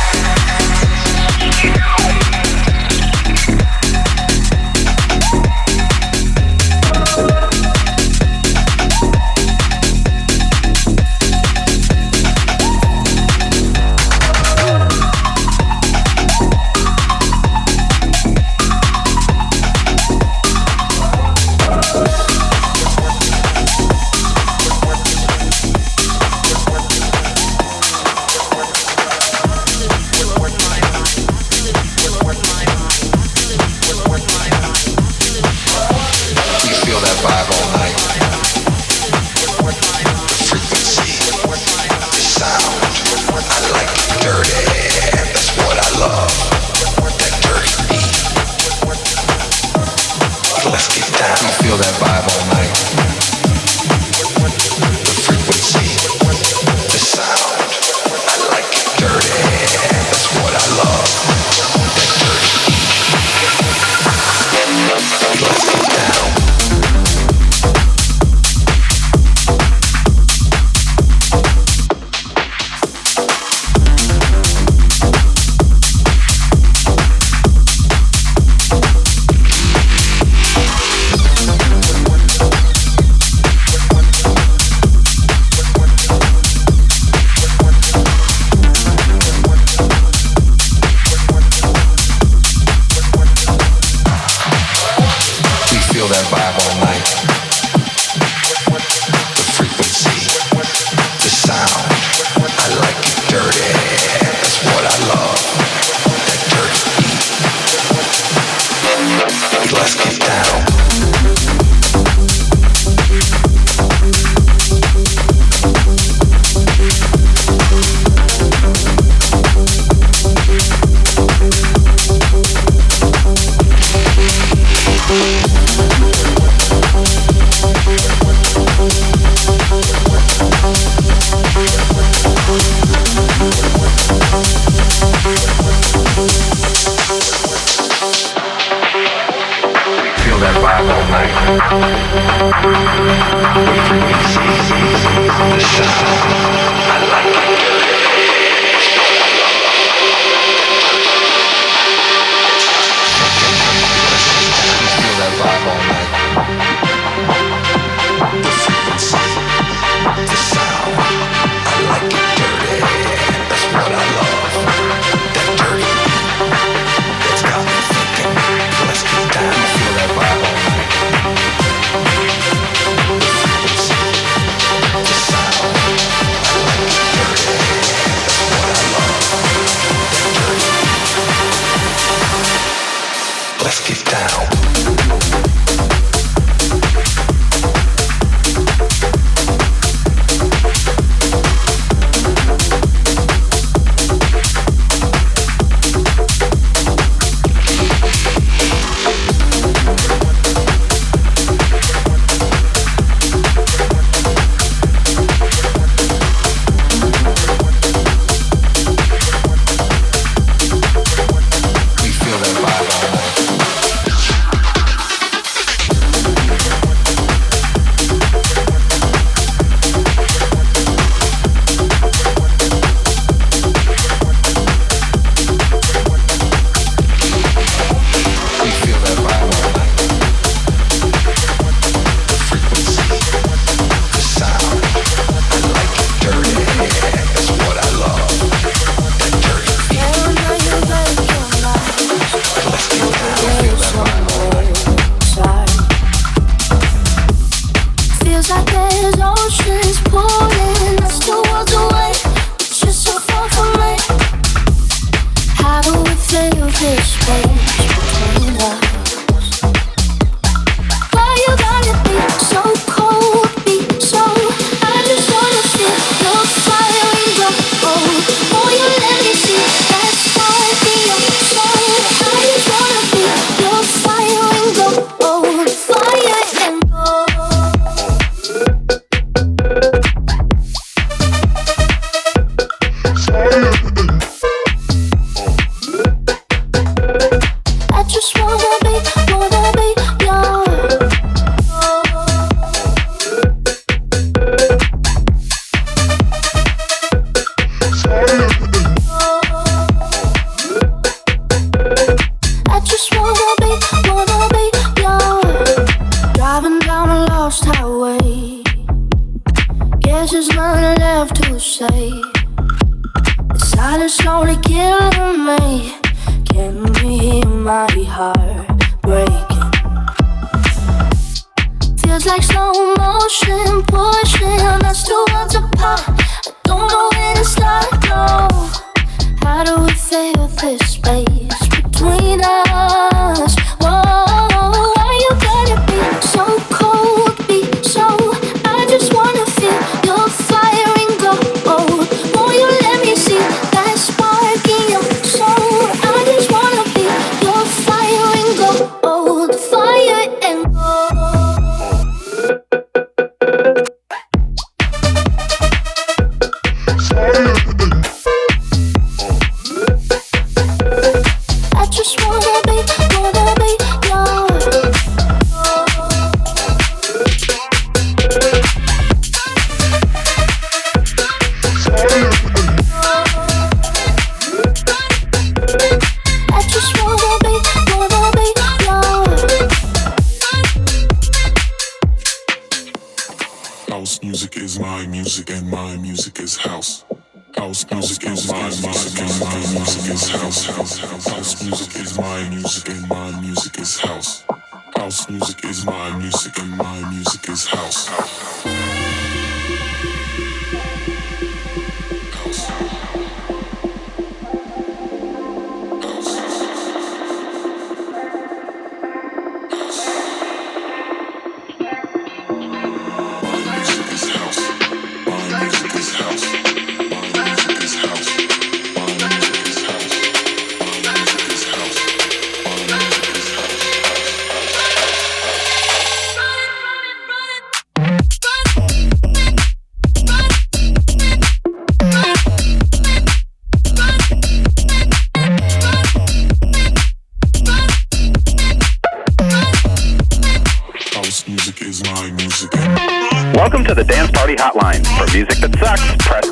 Welcome to the Dance Party Hotline. For music that sucks, press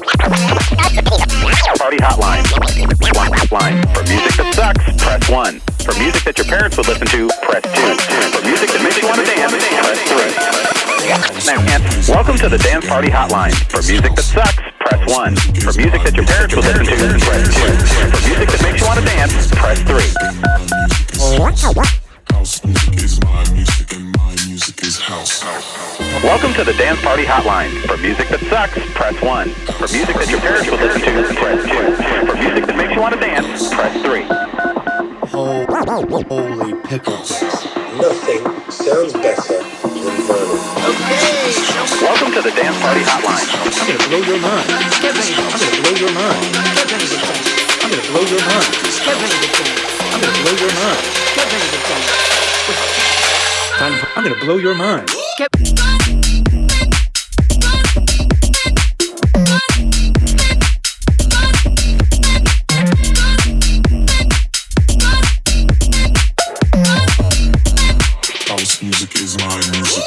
Party Hotline. For music that sucks, press 1. For music that your parents would listen to, press 2. For music that makes you want to dance, press 3. Welcome to the Dance Party Hotline. For music that sucks, press 1. For music that your parents would listen to, press 2. For music that makes you want to dance, press 3. House music is my music and my music is house. Welcome to the Dance Party Hotline. For music that sucks, press 1. For music that your parents would listen to, press 2. For music that makes you want to dance, press 3. Holy pickles. Nothing sounds better than Vernon. Okay. Welcome to the Dance Party Hotline. I'm gonna blow your mind. Get ready to I'm gonna blow your mind. Get ready to dance. I'm gonna blow your mind. Get ready to dance. I'm gonna blow your mind. Get ready to dance. I'm gonna blow your mind. House music is my music.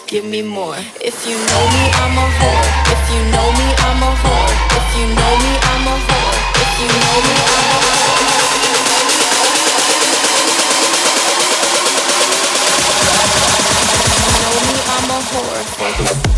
Give me more. If you know me, I'm a whore. If you know me, I'm a whore. If you know me, I'm a whore. If you know me, I'm a whore. If you know me, I'm a whore for the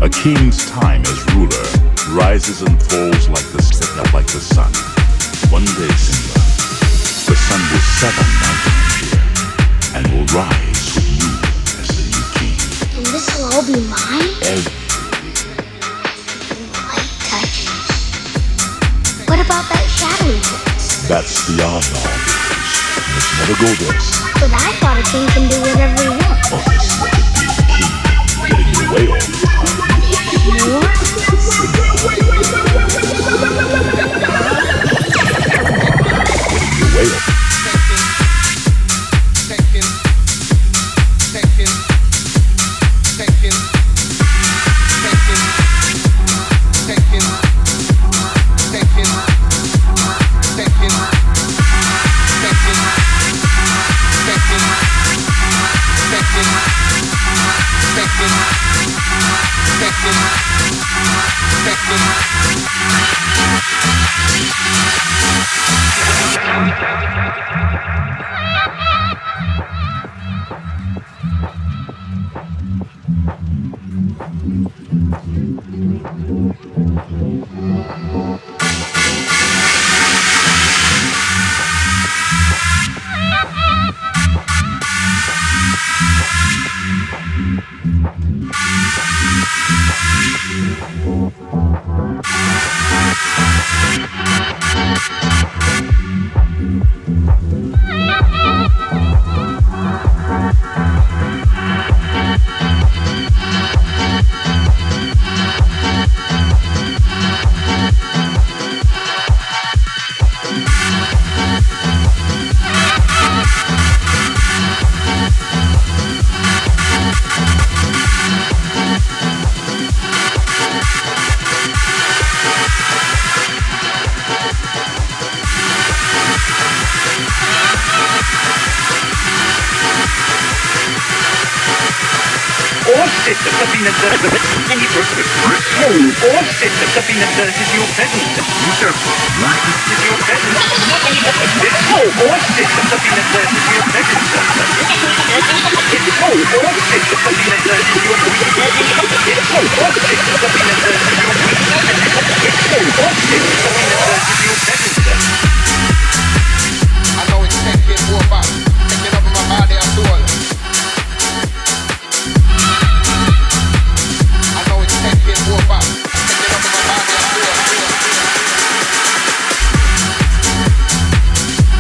A king's time as ruler rises and falls like the sun. One day, Simba, the sun will set on my time here and will rise with you as the new king. What about that shadowy place? That's beyond our village. Let's never go there. But I thought a king can do whatever he wants. Oh, yes, what could be the king? Getting your way all the time. What? Getting your way all the time. systems have been observed. All systems have been observed as your presence. Is your presence. All systems have been observed as your presence. All systems have been observed as your presence. All systems have been observed as your presence. All systems have been observed as your presence. I know it's taking over, taking over my body and soul. I know it's taking over, taking over my body and soul.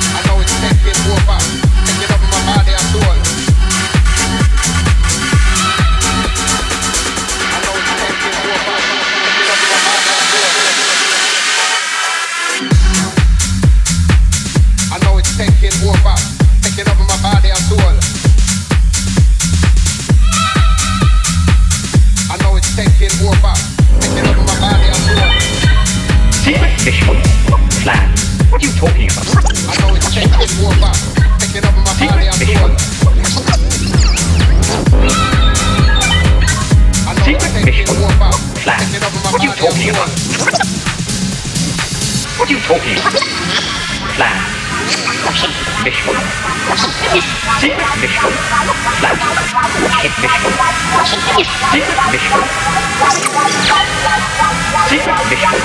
I know it's taking over, taking over my body and soul. I know it's taking over, taking over my body and soul. I know it's taking over, taking over my body and soul. I know it's taking over, taking over my body and soul. Secret mission plans. What are you talking about? I know it's taking over, taking over my body and soul. I know it's taking over, taking over my body and soul. What are you talking about? Plans. Mission. Secret mission. Plan. Hit mission. Secret mission. Secret mission.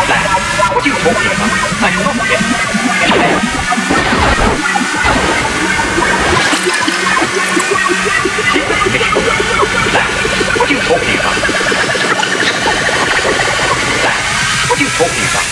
Plan. What are you talking about? I'm not getting it. Secret mission. Plan. What are you talking about? Plan. What are you talking about?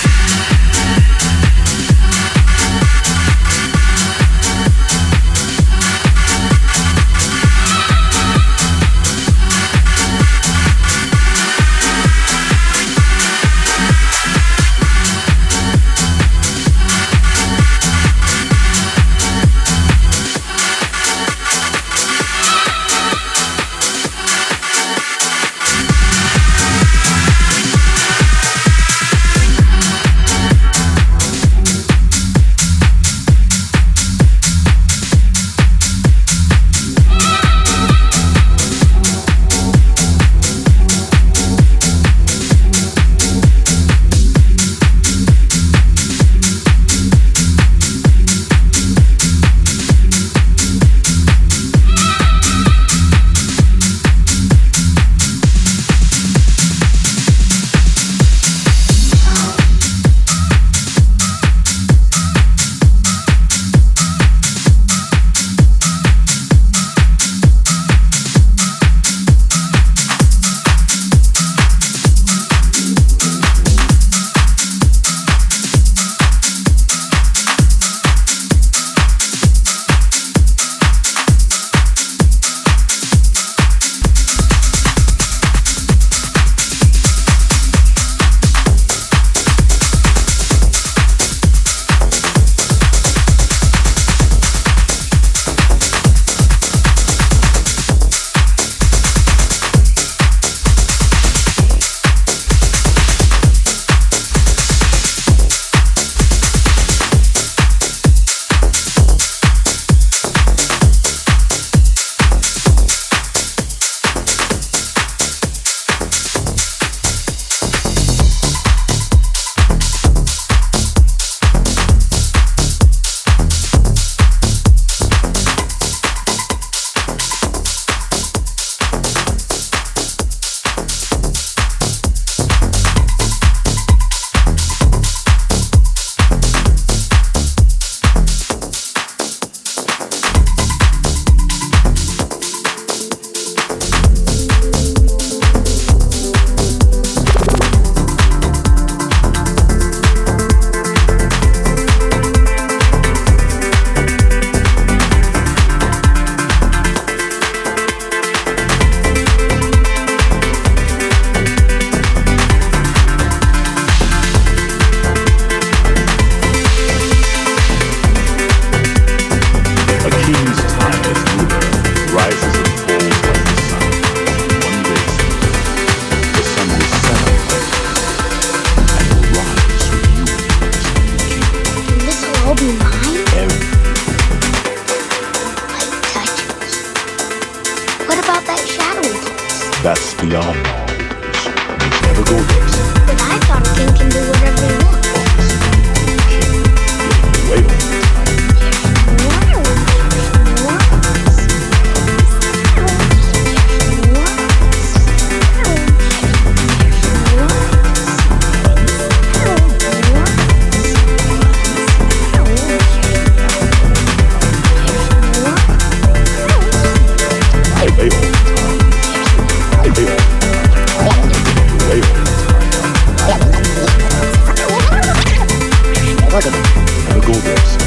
recording. Never go there, son.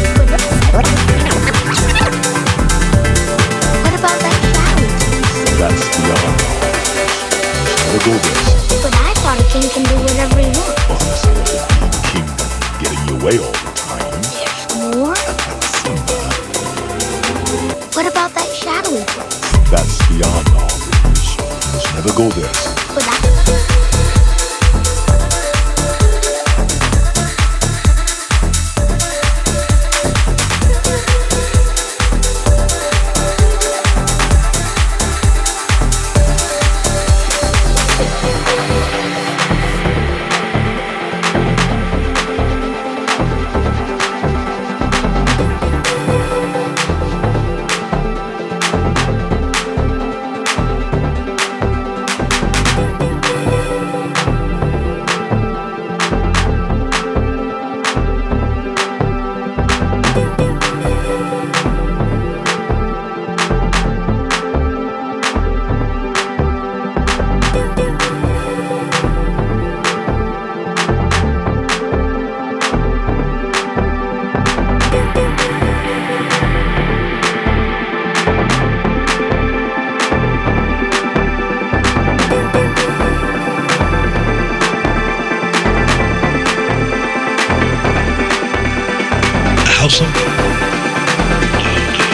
What about that shadowy place? That's beyond our reach. Never go there, son. But I thought a king can do whatever he wants. Oh, that's not being king, getting your way all the time. There's more? Simba, What about that shadowy place? that's beyond our reach. Just never go there, son. But I...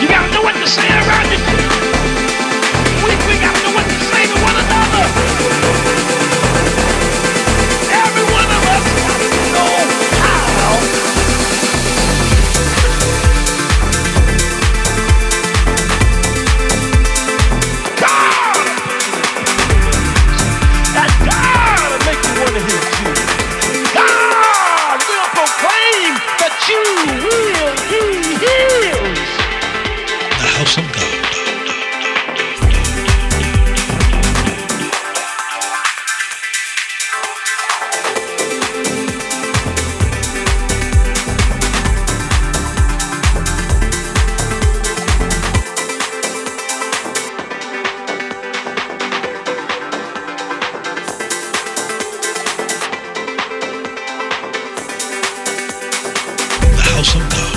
You gotta know what to say around it. We gotta know what to say to one another. Every one of us know how. God! That God will make you want to hear you. God will proclaim that you will be healed. The house of God. The house of God.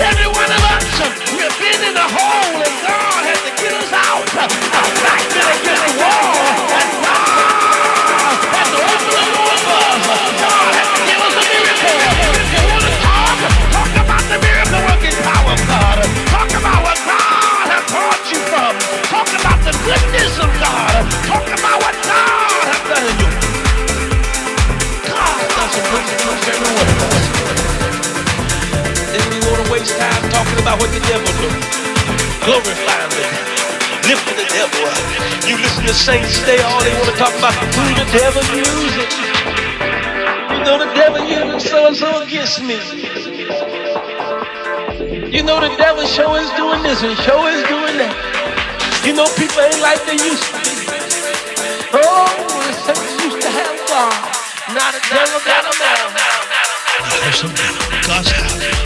Every one of us, we've been in a hole and God had to get us out. Back to the wall. And God had to open the door for us. God had to give us a miracle. If you want to talk about the miracle working power of God. Talk about what God has brought you from. Talk about the goodness of God. Talk about what God has done in you. God does some good things for every one of us. Then we want to waste time talking about what the devil do. Glorifying the lifting the devil up. You listen to saints today, all they want to talk about who the devil uses. You know the devil using so-and-so against me. You know the devil show is doing this and show is doing that. You know people ain't like they used to be. Oh, the saints used to have God. Now the devil got them all. The house of God. God's house.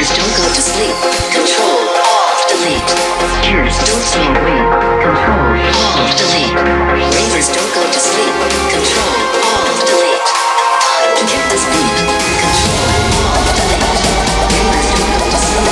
Ravers don't go to sleep. Control, Alt, Delete. Ears don't smoke weed. Control, Alt, Delete. Ravers don't go to sleep. Control, Alt, Delete. Time to hit this beat. Control, Alt, Delete. Ravers don't go to sleep.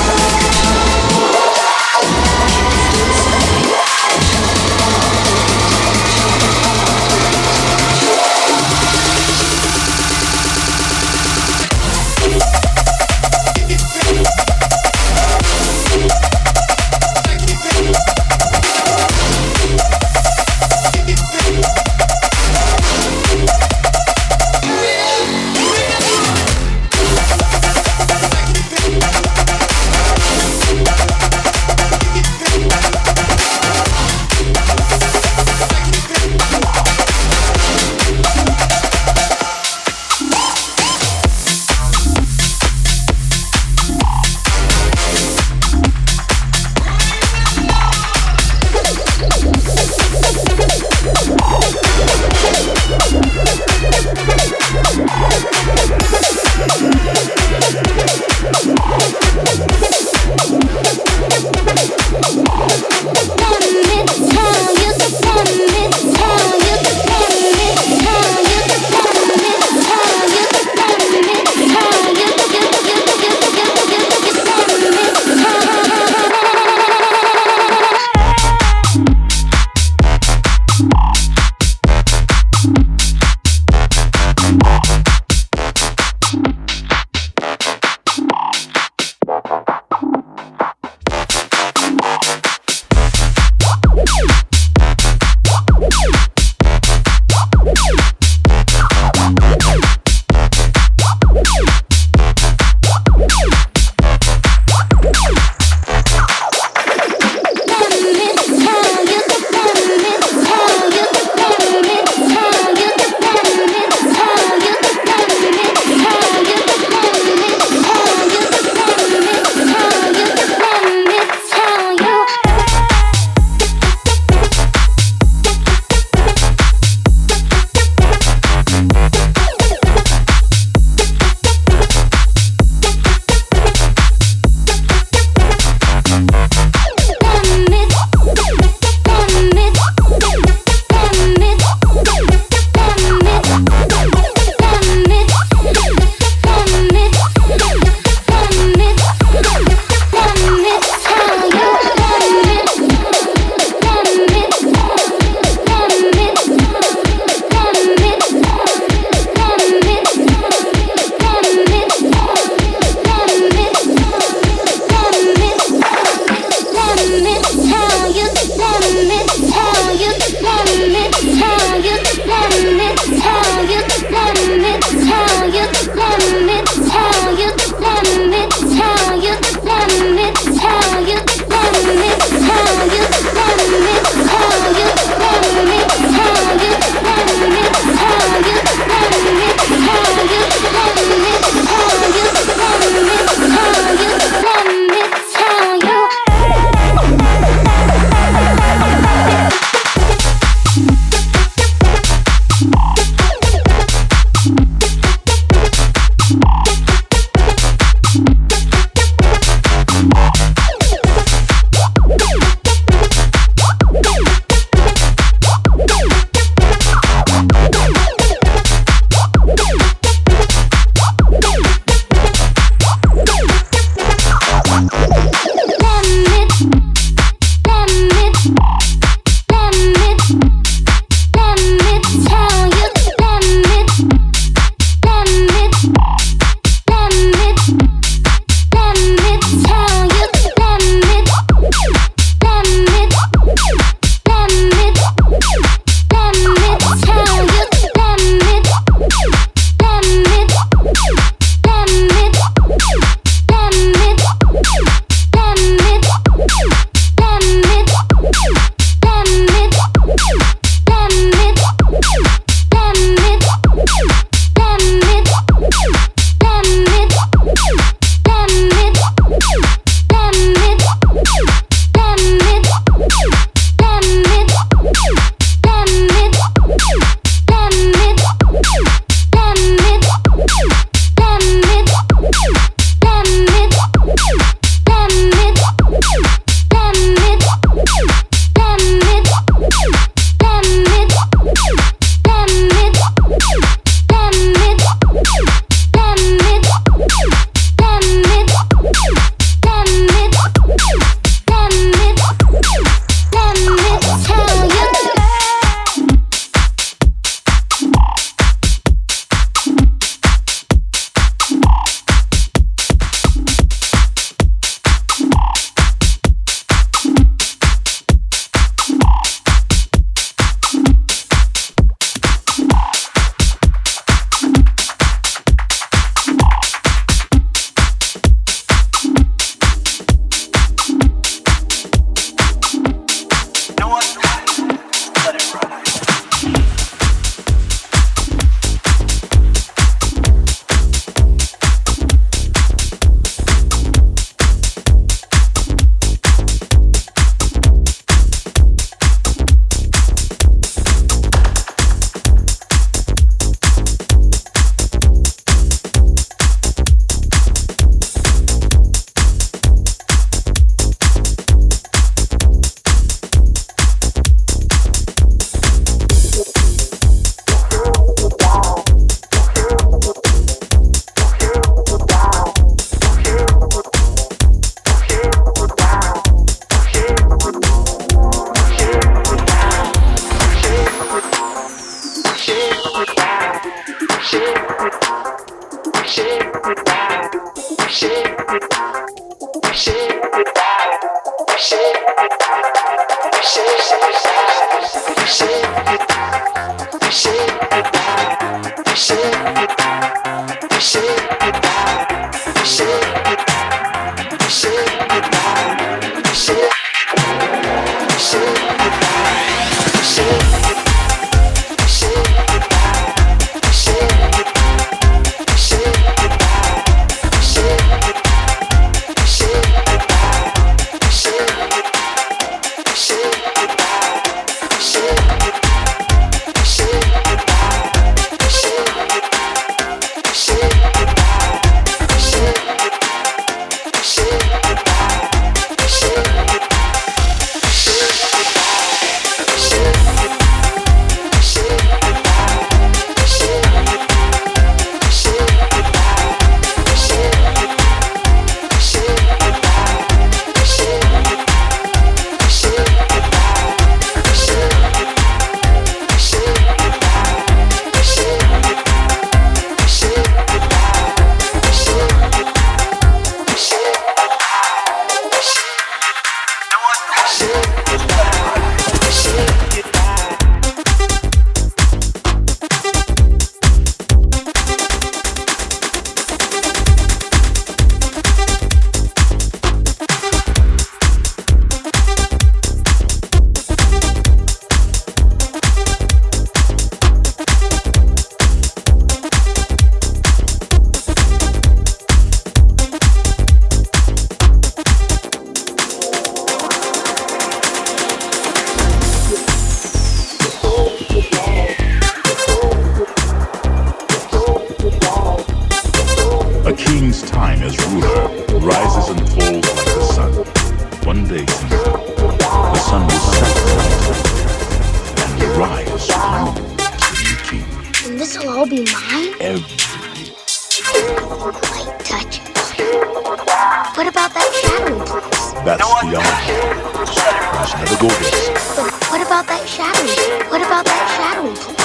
A king's time as ruler rises and falls like the sun. One day, the sun will set and will rise as you, the new king. And this'll all be mine? Every Light touches. What about that shadowy place? that's beyond. Never go there. But what about that shadowy? What about that shadowy place?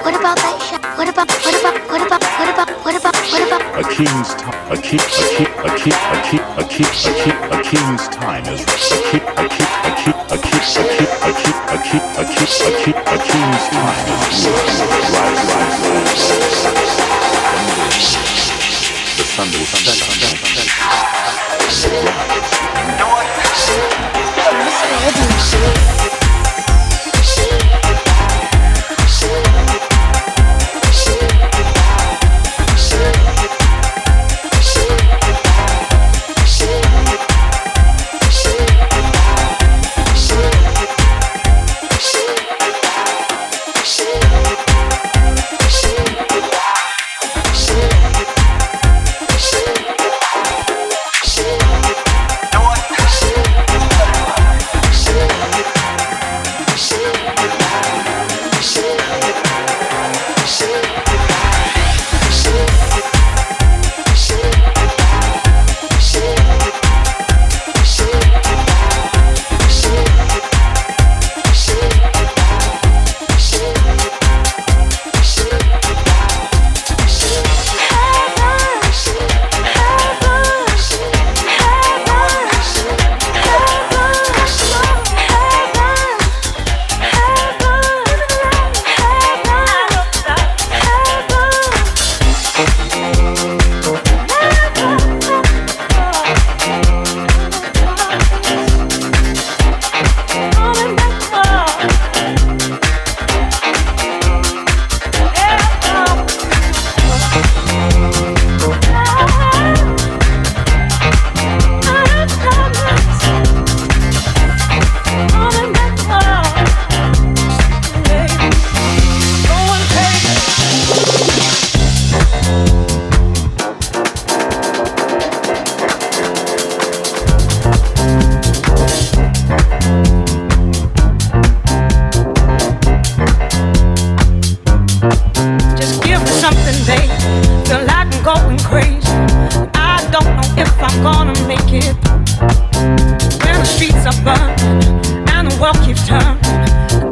What about that A king's time, a king's time is the sun will set.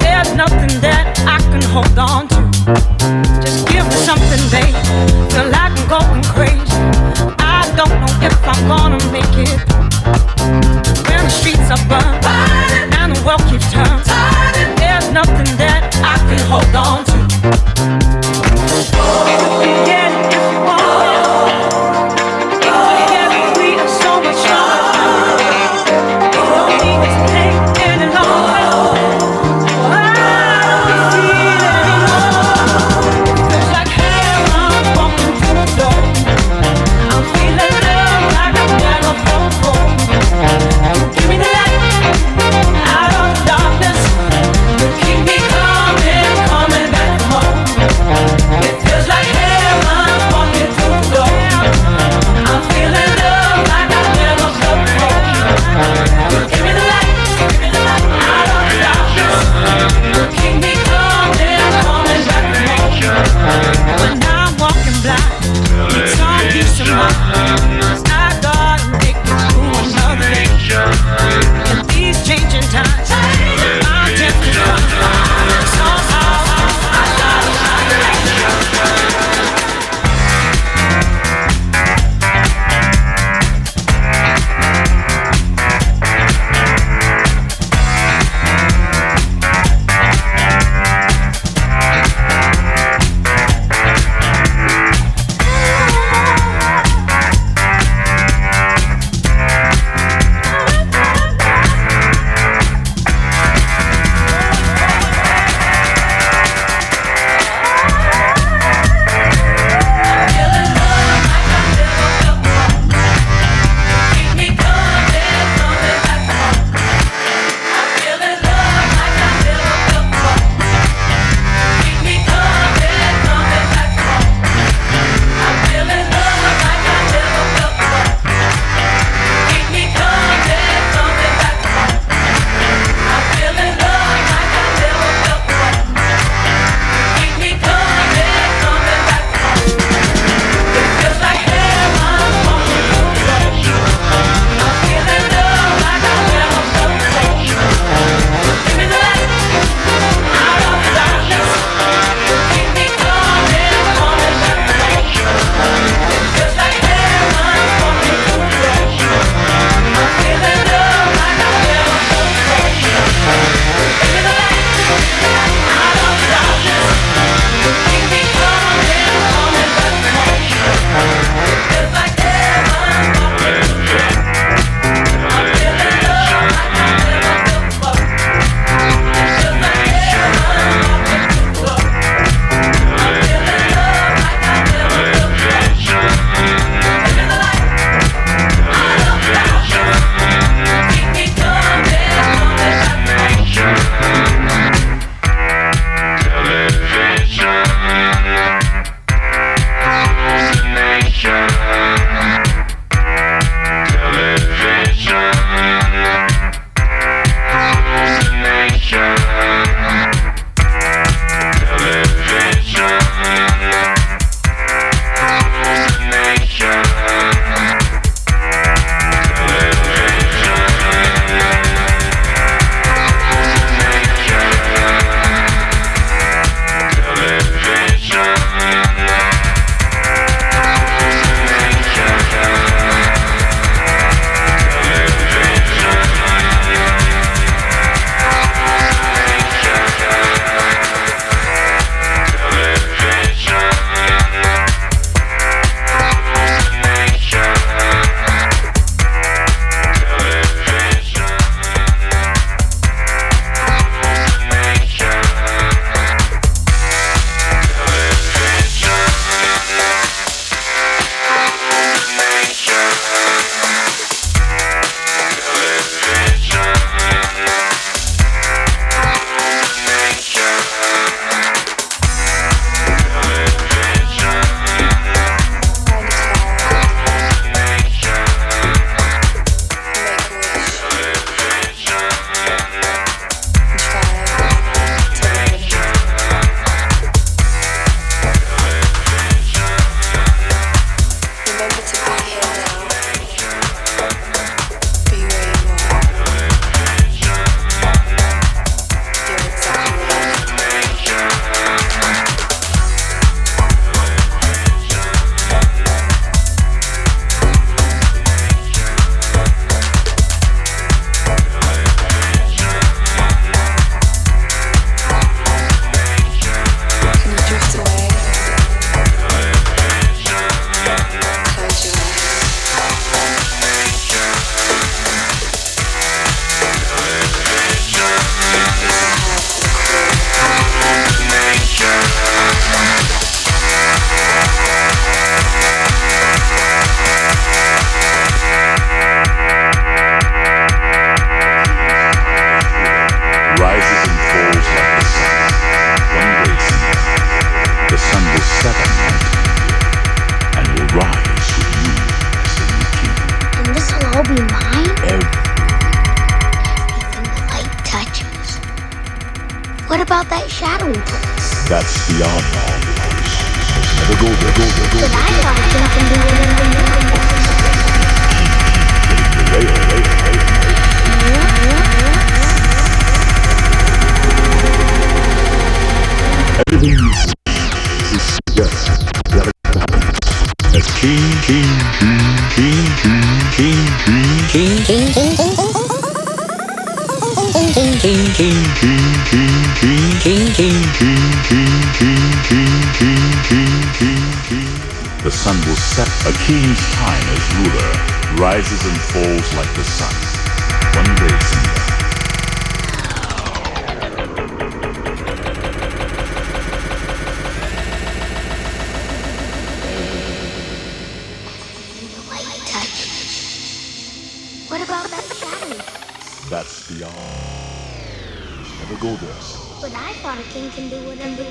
There's nothing that I can hold on to. Just give me something certain day. Feel like I'm going crazy. I don't know if I'm gonna make it. When the streets are burned and the world keeps turning, there's nothing that I can hold on to. Yeah, if you want it, yeah, we are so much stronger. You don't need to stay any longer. shadowy touch. That's beyond knowledge. Never go there. But I thought a king can do whatever he Everything you see is just that it happens. As king. The sun will set. A king's time as ruler rises and falls like the sun. One day, Simba. white touch. What about that shadowy touch? That's beyond. Never go there. But I thought a king can do whatever.